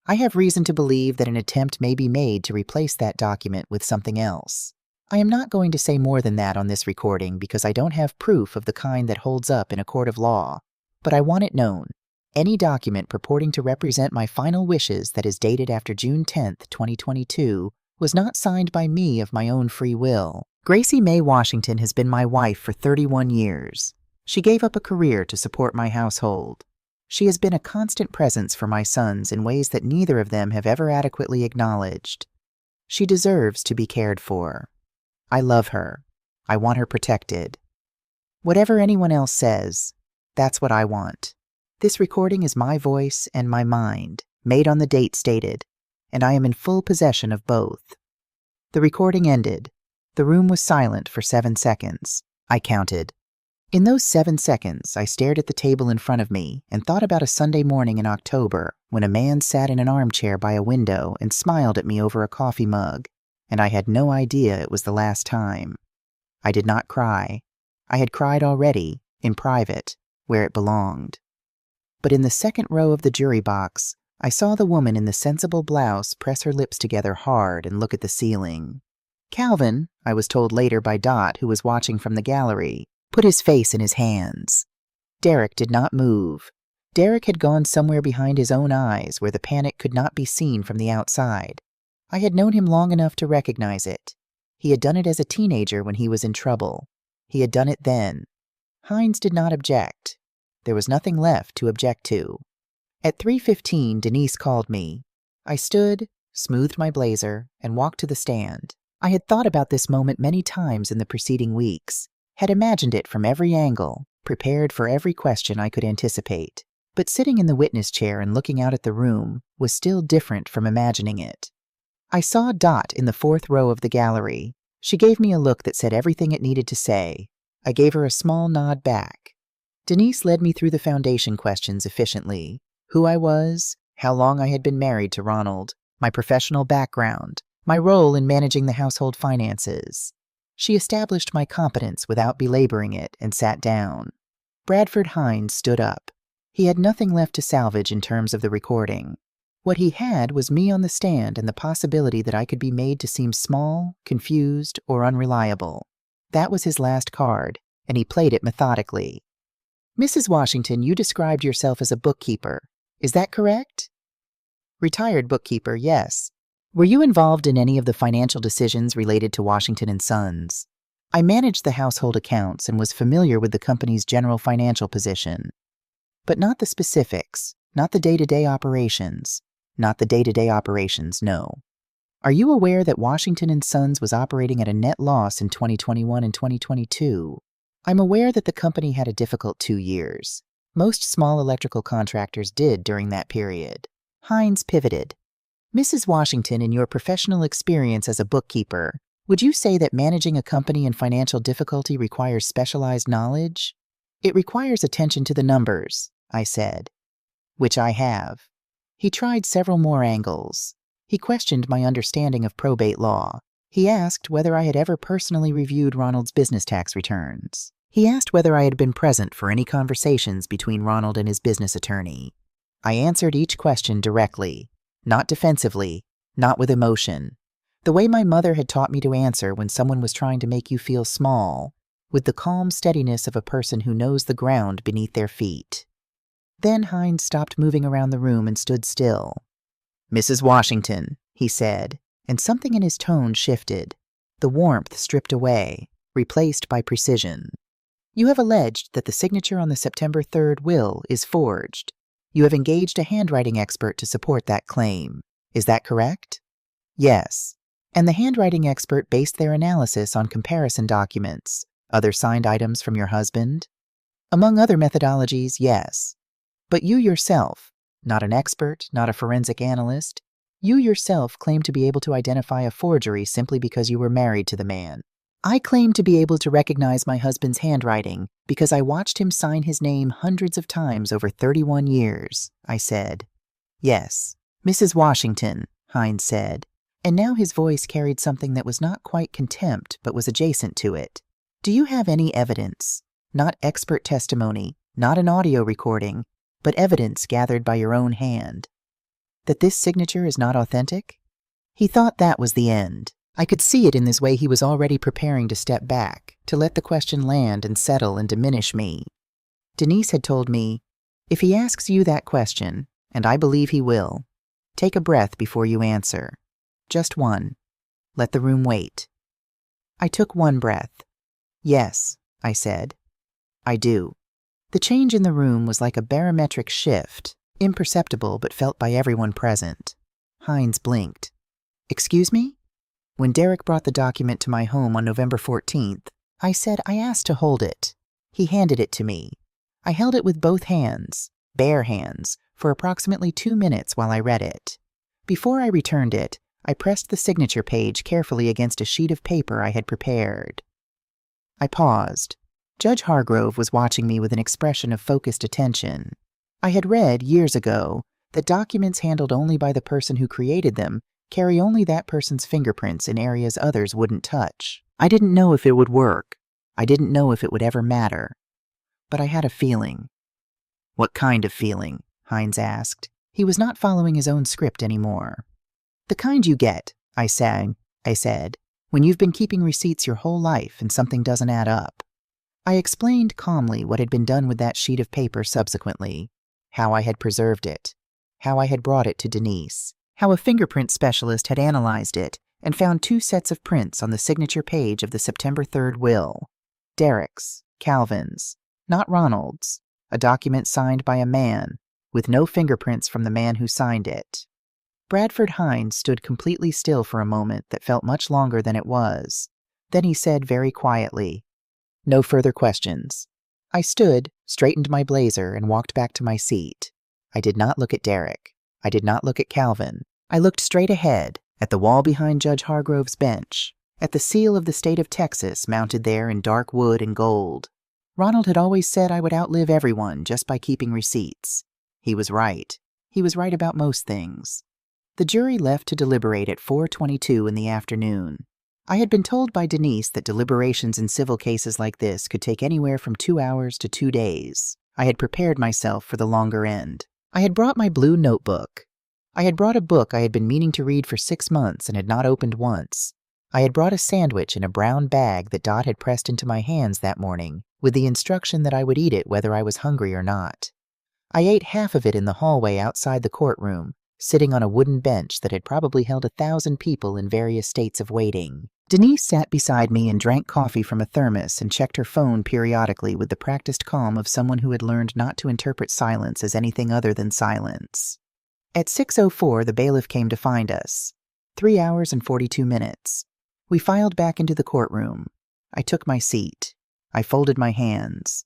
A: I have reason to believe that an attempt may be made to replace that document with something else. I am not going to say more than that on this recording because I don't have proof of the kind that holds up in a court of law, but I want it known. Any document purporting to represent my final wishes that is dated after June 10th, 2022, was not signed by me of my own free will. Gracie May Washington has been my wife for 31 years. She gave up a career to support my household. She has been a constant presence for my sons in ways that neither of them have ever adequately acknowledged. She deserves to be cared for. I love her. I want her protected. Whatever anyone else says, that's what I want. This recording is my voice and my mind, made on the date stated, and I am in full possession of both. The recording ended. The room was silent for 7 seconds. I counted. In those 7 seconds, I stared at the table in front of me and thought about a Sunday morning in October when a man sat in an armchair by a window and smiled at me over a coffee mug, and I had no idea it was the last time. I did not cry. I had cried already, in private, where it belonged. But in the second row of the jury box, I saw the woman in the sensible blouse press her lips together hard and look at the ceiling. Calvin, I was told later by Dot, who was watching from the gallery, put his face in his hands. Derek did not move. Derek had gone somewhere behind his own eyes where the panic could not be seen from the outside. I had known him long enough to recognize it. He had done it as a teenager when he was in trouble. He had done it then. Hines did not object. There was nothing left to object to. At 3:15, Denise called me. I stood, smoothed my blazer, and walked to the stand. I had thought about this moment many times in the preceding weeks. had imagined it from every angle, prepared for every question I could anticipate. But sitting in the witness chair and looking out at the room was still different from imagining it. I saw Dot in the 4th row of the gallery. She gave me a look that said everything it needed to say. I gave her a small nod back. Denise led me through the foundation questions efficiently. Who I was, how long I had been married to Ronald, my professional background, my role in managing the household finances. She established my competence without belaboring it and sat down. Bradford Hines stood up. He had nothing left to salvage in terms of the recording. What he had was me on the stand and the possibility that I could be made to seem small, confused, or unreliable. That was his last card, and he played it methodically. Mrs. Washington, you described yourself as a bookkeeper. Is that correct? Retired bookkeeper, yes. Were you involved in any of the financial decisions related to Washington & Sons? I managed the household accounts and was familiar with the company's general financial position. But not the specifics, not the day-to-day operations. Not the day-to-day operations, no. Are you aware that Washington & Sons was operating at a net loss in 2021 and 2022? I'm aware that the company had a difficult 2 years. Most small electrical contractors did during that period. Hines pivoted. Mrs. Washington, in your professional experience as a bookkeeper, would you say that managing a company in financial difficulty requires specialized knowledge? It requires attention to the numbers, I said. Which I have. He tried several more angles. He questioned my understanding of probate law. He asked whether I had ever personally reviewed Ronald's business tax returns. He asked whether I had been present for any conversations between Ronald and his business attorney. I answered each question directly. Not defensively, not with emotion. The way my mother had taught me to answer when someone was trying to make you feel small, with the calm steadiness of a person who knows the ground beneath their feet. Then Hines stopped moving around the room and stood still. Mrs. Washington, he said, and something in his tone shifted. The warmth stripped away, replaced by precision. You have alleged that the signature on the September 3rd will is forged. You have engaged a handwriting expert to support that claim. Is that correct? Yes. And the handwriting expert based their analysis on comparison documents, other signed items from your husband? Among other methodologies, yes. But you yourself, not an expert, not a forensic analyst, you yourself claim to be able to identify a forgery simply because you were married to the man. I claim to be able to recognize my husband's handwriting because I watched him sign his name hundreds of times over 31 years, I said. Yes, Mrs. Washington, Hines said, and now his voice carried something that was not quite contempt but was adjacent to it. Do you have any evidence, not expert testimony, not an audio recording, but evidence gathered by your own hand, that this signature is not authentic? He thought that was the end. I could see it in this way he was already preparing to step back, to let the question land and settle and diminish me. Denise had told me, if he asks you that question, and I believe he will, take a breath before you answer. Just one. Let the room wait. I took one breath. Yes, I said. I do. The change in the room was like a barometric shift, imperceptible but felt by everyone present. Hines blinked. Excuse me? When Derek brought the document to my home on November 14th, I said I asked to hold it. He handed it to me. I held it with both hands, bare hands, for approximately 2 minutes while I read it. Before I returned it, I pressed the signature page carefully against a sheet of paper I had prepared. I paused. Judge Hargrove was watching me with an expression of focused attention. I had read, years ago, that documents handled only by the person who created them carry only that person's fingerprints in areas others wouldn't touch. I didn't know if it would work. I didn't know if it would ever matter. But I had a feeling. What kind of feeling? Hines asked. He was not following his own script anymore. The kind you get, I said, when you've been keeping receipts your whole life and something doesn't add up. I explained calmly what had been done with that sheet of paper subsequently, how I had preserved it, how I had brought it to Denise, how a fingerprint specialist had analyzed it and found 2 sets of prints on the signature page of the September 3rd will. Derek's, Calvin's, not Ronald's, a document signed by a man, with no fingerprints from the man who signed it. Bradford Hines stood completely still for a moment that felt much longer than it was. Then he said very quietly, No further questions. I stood, straightened my blazer, and walked back to my seat. I did not look at Derek. I did not look at Calvin. I looked straight ahead, at the wall behind Judge Hargrove's bench, at the seal of the state of Texas mounted there in dark wood and gold. Ronald had always said I would outlive everyone just by keeping receipts. He was right. He was right about most things. The jury left to deliberate at 4:22 in the afternoon. I had been told by Denise that deliberations in civil cases like this could take anywhere from 2 hours to 2 days. I had prepared myself for the longer end. I had brought my blue notebook. I had brought a book I had been meaning to read for 6 months and had not opened once. I had brought a sandwich in a brown bag that Dot had pressed into my hands that morning, with the instruction that I would eat it whether I was hungry or not. I ate half of it in the hallway outside the courtroom, sitting on a wooden bench that had probably held 1,000 people in various states of waiting. Denise sat beside me and drank coffee from a thermos and checked her phone periodically with the practiced calm of someone who had learned not to interpret silence as anything other than silence. At 6:04, the bailiff came to find us. 3 hours and 42 minutes. We filed back into the courtroom. I took my seat. I folded my hands.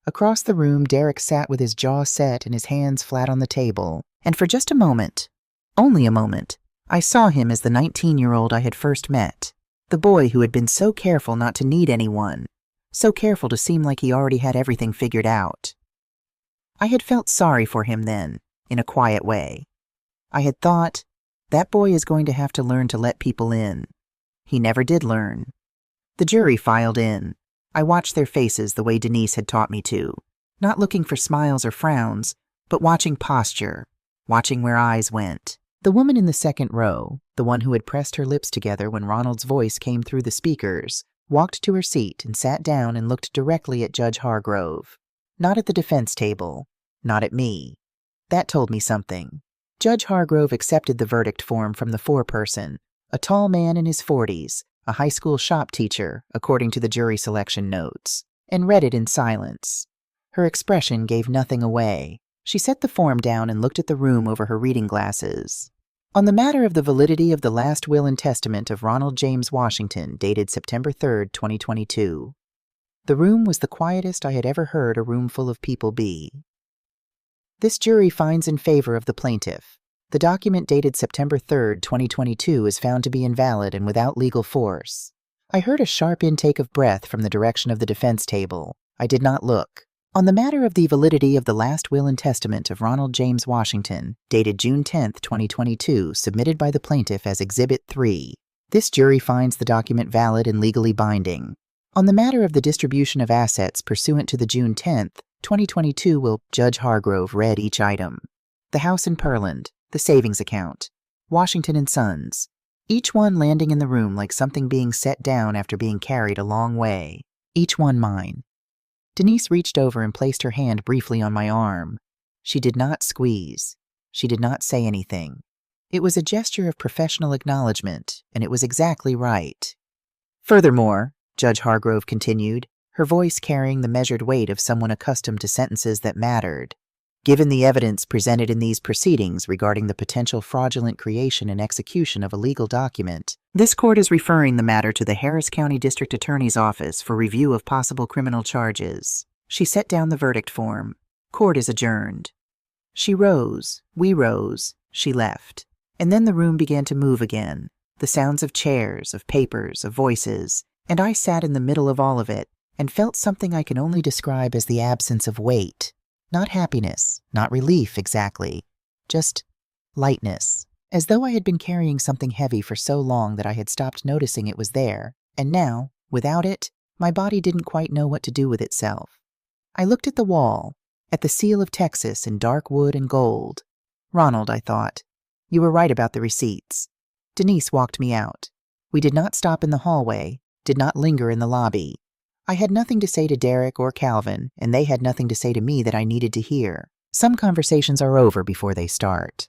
A: Across the room, Derek sat with his jaw set and his hands flat on the table, and for just a moment, only a moment, I saw him as the 19-year-old I had first met. The boy who had been so careful not to need anyone, so careful to seem like he already had everything figured out. I had felt sorry for him then, in a quiet way. I had thought, that boy is going to have to learn to let people in. He never did learn. The jury filed in. I watched their faces the way Denise had taught me to, not looking for smiles or frowns, but watching posture, watching where eyes went. The woman in the second row, the one who had pressed her lips together when Ronald's voice came through the speakers, walked to her seat and sat down and looked directly at Judge Hargrove. Not at the defense table, not at me. That told me something. Judge Hargrove accepted the verdict form from the foreperson, a tall man in his 40s, a high school shop teacher, according to the jury selection notes, and read it in silence. Her expression gave nothing away. She set the form down and looked at the room over her reading glasses. On the matter of the validity of the last will and testament of Ronald James Washington, dated September 3, 2022. The room was the quietest I had ever heard a room full of people be. This jury finds in favor of the plaintiff. The document dated September 3, 2022 is found to be invalid and without legal force. I heard a sharp intake of breath from the direction of the defense table. I did not look. On the matter of the validity of the last will and testament of Ronald James Washington, dated June 10, 2022, submitted by the plaintiff as Exhibit 3, this jury finds the document valid and legally binding. On the matter of the distribution of assets pursuant to the June 10, 2022 will Judge Hargrove read each item. The house in Pearland, the savings account, Washington and Sons, each one landing in the room like something being set down after being carried a long way, each one mine. Denise reached over and placed her hand briefly on my arm. She did not squeeze. She did not say anything. It was a gesture of professional acknowledgement, and it was exactly right. Furthermore, Judge Hargrove continued, her voice carrying the measured weight of someone accustomed to sentences that mattered. Given the evidence presented in these proceedings regarding the potential fraudulent creation and execution of a legal document, this court is referring the matter to the Harris County District Attorney's Office for review of possible criminal charges. She set down the verdict form. Court is adjourned. She rose. We rose. She left. And then the room began to move again. The sounds of chairs, of papers, of voices, and I sat in the middle of all of it and felt something I can only describe as the absence of weight. Not happiness, not relief exactly, just lightness, as though I had been carrying something heavy for so long that I had stopped noticing it was there, and now, without it, my body didn't quite know what to do with itself. I looked at the wall, at the seal of Texas in dark wood and gold. Ronald, I thought, you were right about the receipts. Denise walked me out. We did not stop in the hallway, did not linger in the lobby. I had nothing to say to Derek or Calvin, and they had nothing to say to me that I needed to hear. Some conversations are over before they start.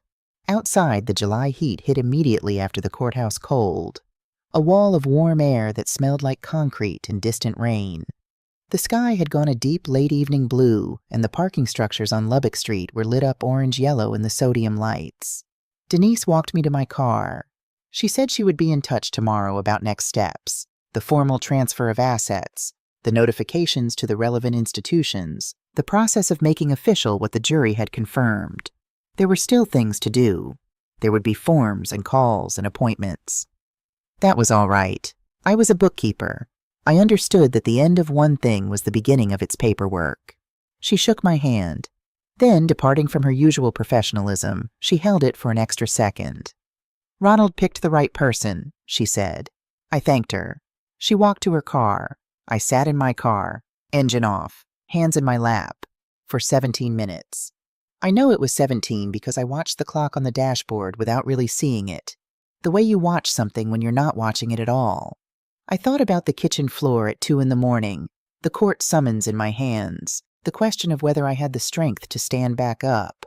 A: Outside, the July heat hit immediately after the courthouse cold. A wall of warm air that smelled like concrete and distant rain. The sky had gone a deep late evening blue, and the parking structures on Lubbock Street were lit up orange-yellow in the sodium lights. Denise walked me to my car. She said she would be in touch tomorrow about next steps, the formal transfer of assets, the notifications to the relevant institutions, the process of making official what the jury had confirmed. There were still things to do. There would be forms and calls and appointments. That was all right. I was a bookkeeper. I understood that the end of one thing was the beginning of its paperwork. She shook my hand. Then, departing from her usual professionalism, she held it for an extra second. "Ronald picked the right person," she said. I thanked her. She walked to her car. I sat in my car, engine off, hands in my lap, for 17 minutes. I know it was 17 because I watched the clock on the dashboard without really seeing it. The way you watch something when you're not watching it at all. I thought about the kitchen floor at 2 a.m, the court summons in my hands, the question of whether I had the strength to stand back up.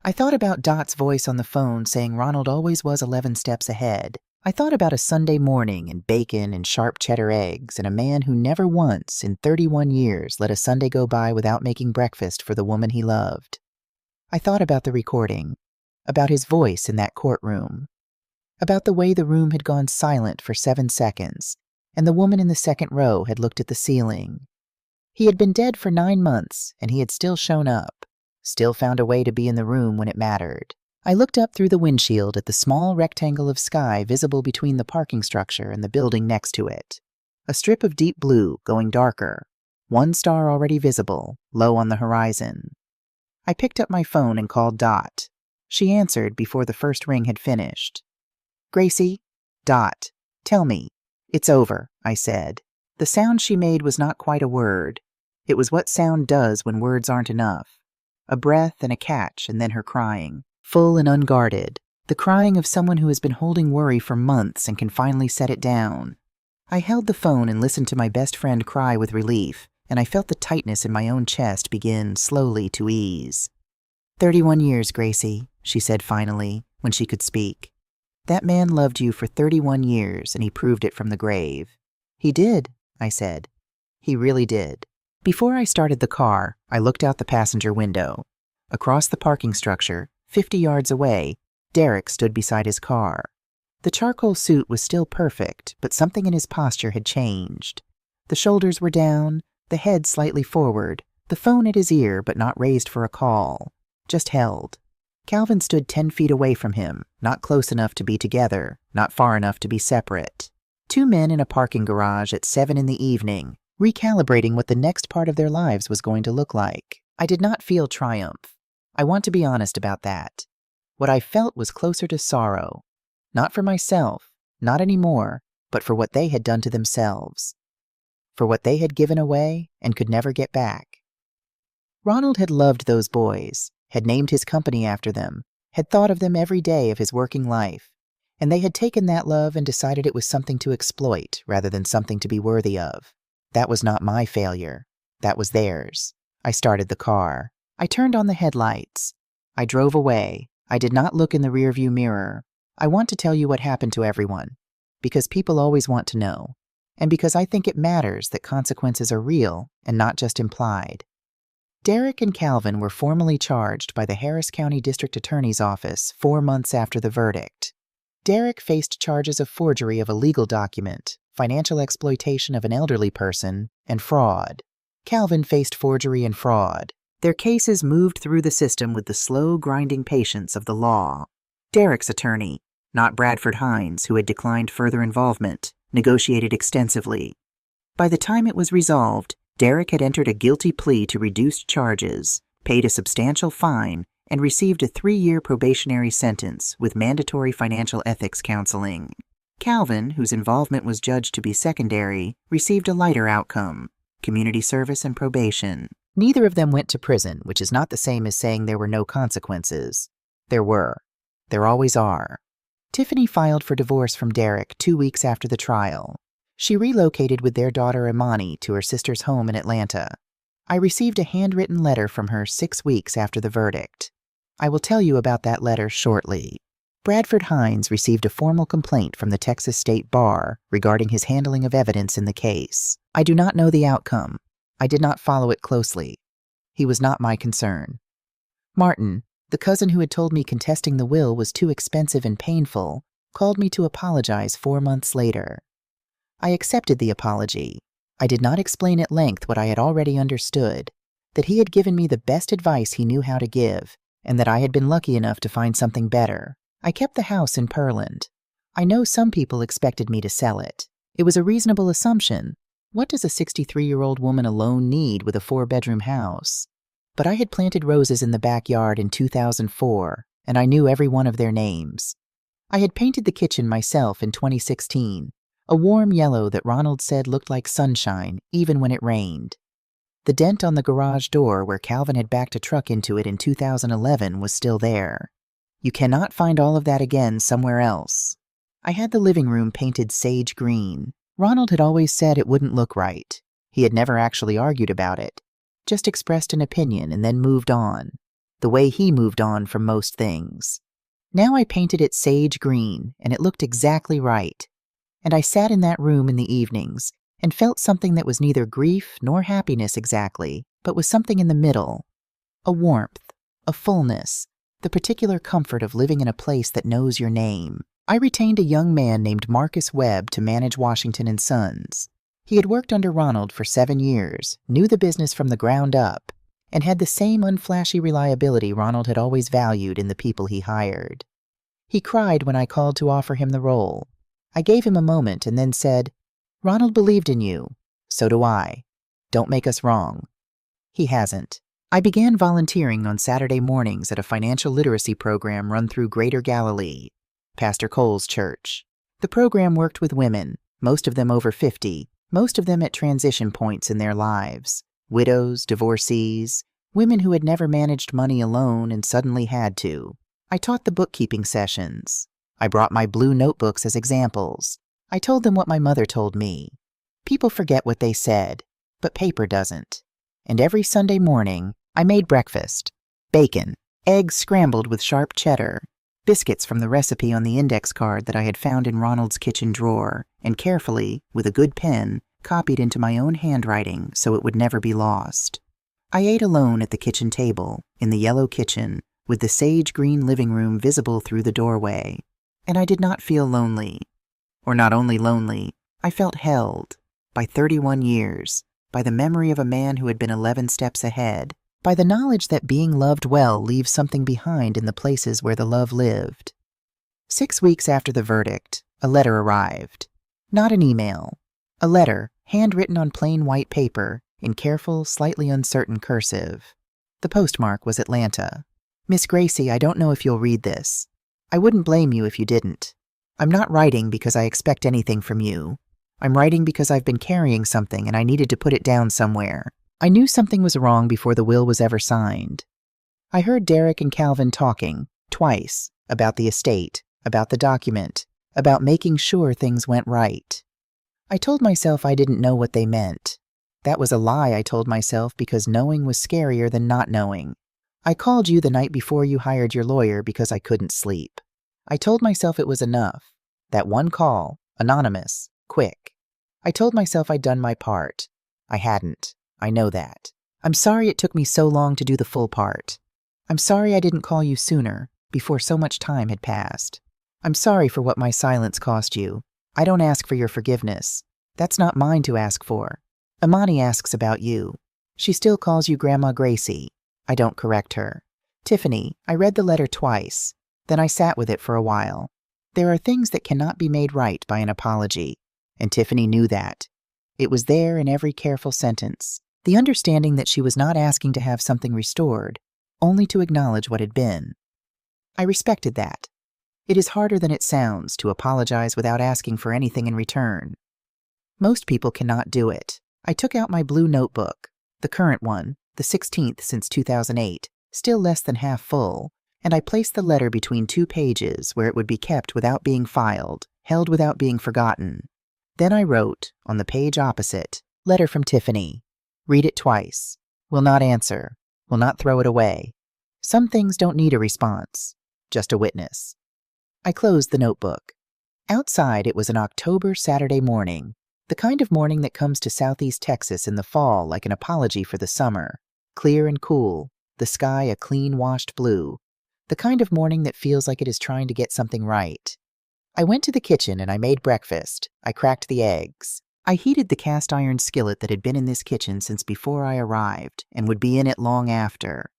A: I thought about Dot's voice on the phone saying Ronald always was 11 steps ahead. I thought about a Sunday morning and bacon and sharp cheddar eggs and a man who never once in 31 years let a Sunday go by without making breakfast for the woman he loved. I thought about the recording, about his voice in that courtroom, about the way the room had gone silent for 7 seconds and the woman in the second row had looked at the ceiling. He had been dead for 9 months, and he had still shown up, still found a way to be in the room when it mattered. I looked up through the windshield at the small rectangle of sky visible between the parking structure and the building next to it. A strip of deep blue going darker, one star already visible, low on the horizon. I picked up my phone and called Dot. She answered before the first ring had finished. "Gracie?" "Dot. Tell me." "It's over," I said. The sound she made was not quite a word. It was what sound does when words aren't enough. A breath and a catch, and then her crying, full and unguarded, the crying of someone who has been holding worry for months and can finally set it down. I held the phone and listened to my best friend cry with relief, and I felt the tightness in my own chest begin slowly to ease. 31 years, Gracie, she said finally, when she could speak. That man loved you for 31 years, and he proved it from the grave. He did, I said. He really did. Before I started the car, I looked out the passenger window. Across the parking structure, 50 yards away, Derek stood beside his car. The charcoal suit was still perfect, but something in his posture had changed. The shoulders were down, the head slightly forward, the phone at his ear but not raised for a call, just held. Calvin stood 10 feet away from him, not close enough to be together, not far enough to be separate. 2 men in a parking garage at 7 p.m, recalibrating what the next part of their lives was going to look like. I did not feel triumph. I want to be honest about that. What I felt was closer to sorrow. Not for myself, not anymore, but for what they had done to themselves. For what they had given away and could never get back. Ronald had loved those boys, had named his company after them, had thought of them every day of his working life, and they had taken that love and decided it was something to exploit rather than something to be worthy of. That was not my failure. That was theirs. I started the car. I turned on the headlights. I drove away. I did not look in the rearview mirror. I want to tell you what happened to everyone, because people always want to know, and because I think it matters that consequences are real and not just implied. Derek and Calvin were formally charged by the Harris County District Attorney's Office 4 months after the verdict. Derek faced charges of forgery of a legal document, financial exploitation of an elderly person, and fraud. Calvin faced forgery and fraud. Their cases moved through the system with the slow, grinding patience of the law. Derek's attorney, not Bradford Hines, who had declined further involvement, negotiated extensively. By the time it was resolved, Derek had entered a guilty plea to reduced charges, paid a substantial fine, and received a 3-year probationary sentence with mandatory financial ethics counseling. Calvin, whose involvement was judged to be secondary, received a lighter outcome, community service and probation. Neither of them went to prison, which is not the same as saying there were no consequences. There were. There always are. Tiffany filed for divorce from Derek 2 weeks after the trial. She relocated with their daughter Imani to her sister's home in Atlanta. I received a handwritten letter from her 6 weeks after the verdict. I will tell you about that letter shortly. Bradford Hines received a formal complaint from the Texas State Bar regarding his handling of evidence in the case. I do not know the outcome. I did not follow it closely. He was not my concern. Martin, the cousin who had told me contesting the will was too expensive and painful, called me to apologize 4 months later. I accepted the apology. I did not explain at length what I had already understood, that he had given me the best advice he knew how to give, and that I had been lucky enough to find something better. I kept the house in Pearland. I know some people expected me to sell it. It was a reasonable assumption. What does a 63-year-old woman alone need with a 4-bedroom house? But I had planted roses in the backyard in 2004, and I knew every one of their names. I had painted the kitchen myself in 2016, a warm yellow that Ronald said looked like sunshine even when it rained. The dent on the garage door where Calvin had backed a truck into it in 2011 was still there. You cannot find all of that again somewhere else. I had the living room painted sage green. Ronald had always said it wouldn't look right. He had never actually argued about it, just expressed an opinion and then moved on, the way he moved on from most things. Now I painted it sage green, and it looked exactly right. And I sat in that room in the evenings and felt something that was neither grief nor happiness exactly, but was something in the middle. A warmth, a fullness, the particular comfort of living in a place that knows your name. I retained a young man named Marcus Webb to manage Washington & Sons. He had worked under Ronald for 7 years, knew the business from the ground up, and had the same unflashy reliability Ronald had always valued in the people he hired. He cried when I called to offer him the role. I gave him a moment and then said, "Ronald believed in you. So do I. Don't make us wrong." He hasn't. I began volunteering on Saturday mornings at a financial literacy program run through Greater Galilee, Pastor Cole's church. The program worked with women, most of them over 50, most of them at transition points in their lives. Widows, divorcees, women who had never managed money alone and suddenly had to. I taught the bookkeeping sessions. I brought my blue notebooks as examples. I told them what my mother told me. People forget what they said, but paper doesn't. And every Sunday morning, I made breakfast. Bacon, eggs scrambled with sharp cheddar, biscuits from the recipe on the index card that I had found in Ronald's kitchen drawer, and carefully, with a good pen, copied into my own handwriting so it would never be lost. I ate alone at the kitchen table, in the yellow kitchen, with the sage green living room visible through the doorway. And I did not feel lonely. Or not only lonely, I felt held, by 31 years, by the memory of a man who had been 11 steps ahead, by the knowledge that being loved well leaves something behind in the places where the love lived. 6 weeks after the verdict, a letter arrived. Not an email. A letter, handwritten on plain white paper, in careful, slightly uncertain cursive. The postmark was Atlanta. "Miss Gracie, I don't know if you'll read this. I wouldn't blame you if you didn't. I'm not writing because I expect anything from you. I'm writing because I've been carrying something and I needed to put it down somewhere. I knew something was wrong before the will was ever signed. I heard Derek and Calvin talking, twice, about the estate, about the document, about making sure things went right. I told myself I didn't know what they meant. That was a lie I told myself because knowing was scarier than not knowing. I called you the night before you hired your lawyer because I couldn't sleep. I told myself it was enough. That one call, anonymous, quick. I told myself I'd done my part. I hadn't. I know that. I'm sorry it took me so long to do the full part. I'm sorry I didn't call you sooner, before so much time had passed. I'm sorry for what my silence cost you. I don't ask for your forgiveness. That's not mine to ask for. Imani asks about you. She still calls you Grandma Gracie. I don't correct her. Tiffany, I read the letter twice. Then I sat with it for a while. There are things that cannot be made right by an apology, and Tiffany knew that. It was there in every careful sentence. The understanding that she was not asking to have something restored, only to acknowledge what had been. I respected that. It is harder than it sounds to apologize without asking for anything in return. Most people cannot do it. I took out my blue notebook, the current one, the 16th since 2008, still less than half full, and I placed the letter between 2 pages where it would be kept without being filed, held without being forgotten. Then I wrote, on the page opposite, "Letter from Tiffany. Read it twice. Will not answer. Will not throw it away. Some things don't need a response. Just a witness." I closed the notebook. Outside, it was an October Saturday morning, the kind of morning that comes to Southeast Texas in the fall like an apology for the summer. Clear and cool, the sky a clean washed blue. The kind of morning that feels like it is trying to get something right. I went to the kitchen and I made breakfast. I cracked the eggs. I heated the cast iron skillet that had been in this kitchen since before I arrived and would be in it long after.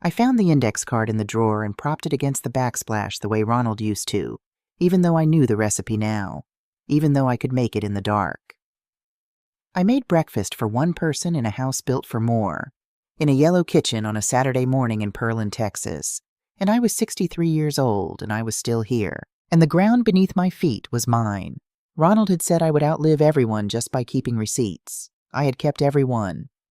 A: I found the index card in the drawer and propped it against the backsplash the way Ronald used to, even though I knew the recipe now, even though I could make it in the dark. I made breakfast for one person in a house built for more, in a yellow kitchen on a Saturday morning in Pearland, Texas, and I was 63 years old and I was still here, and the ground beneath my feet was mine. Ronald had said I would outlive everyone just by keeping receipts. I had kept every one.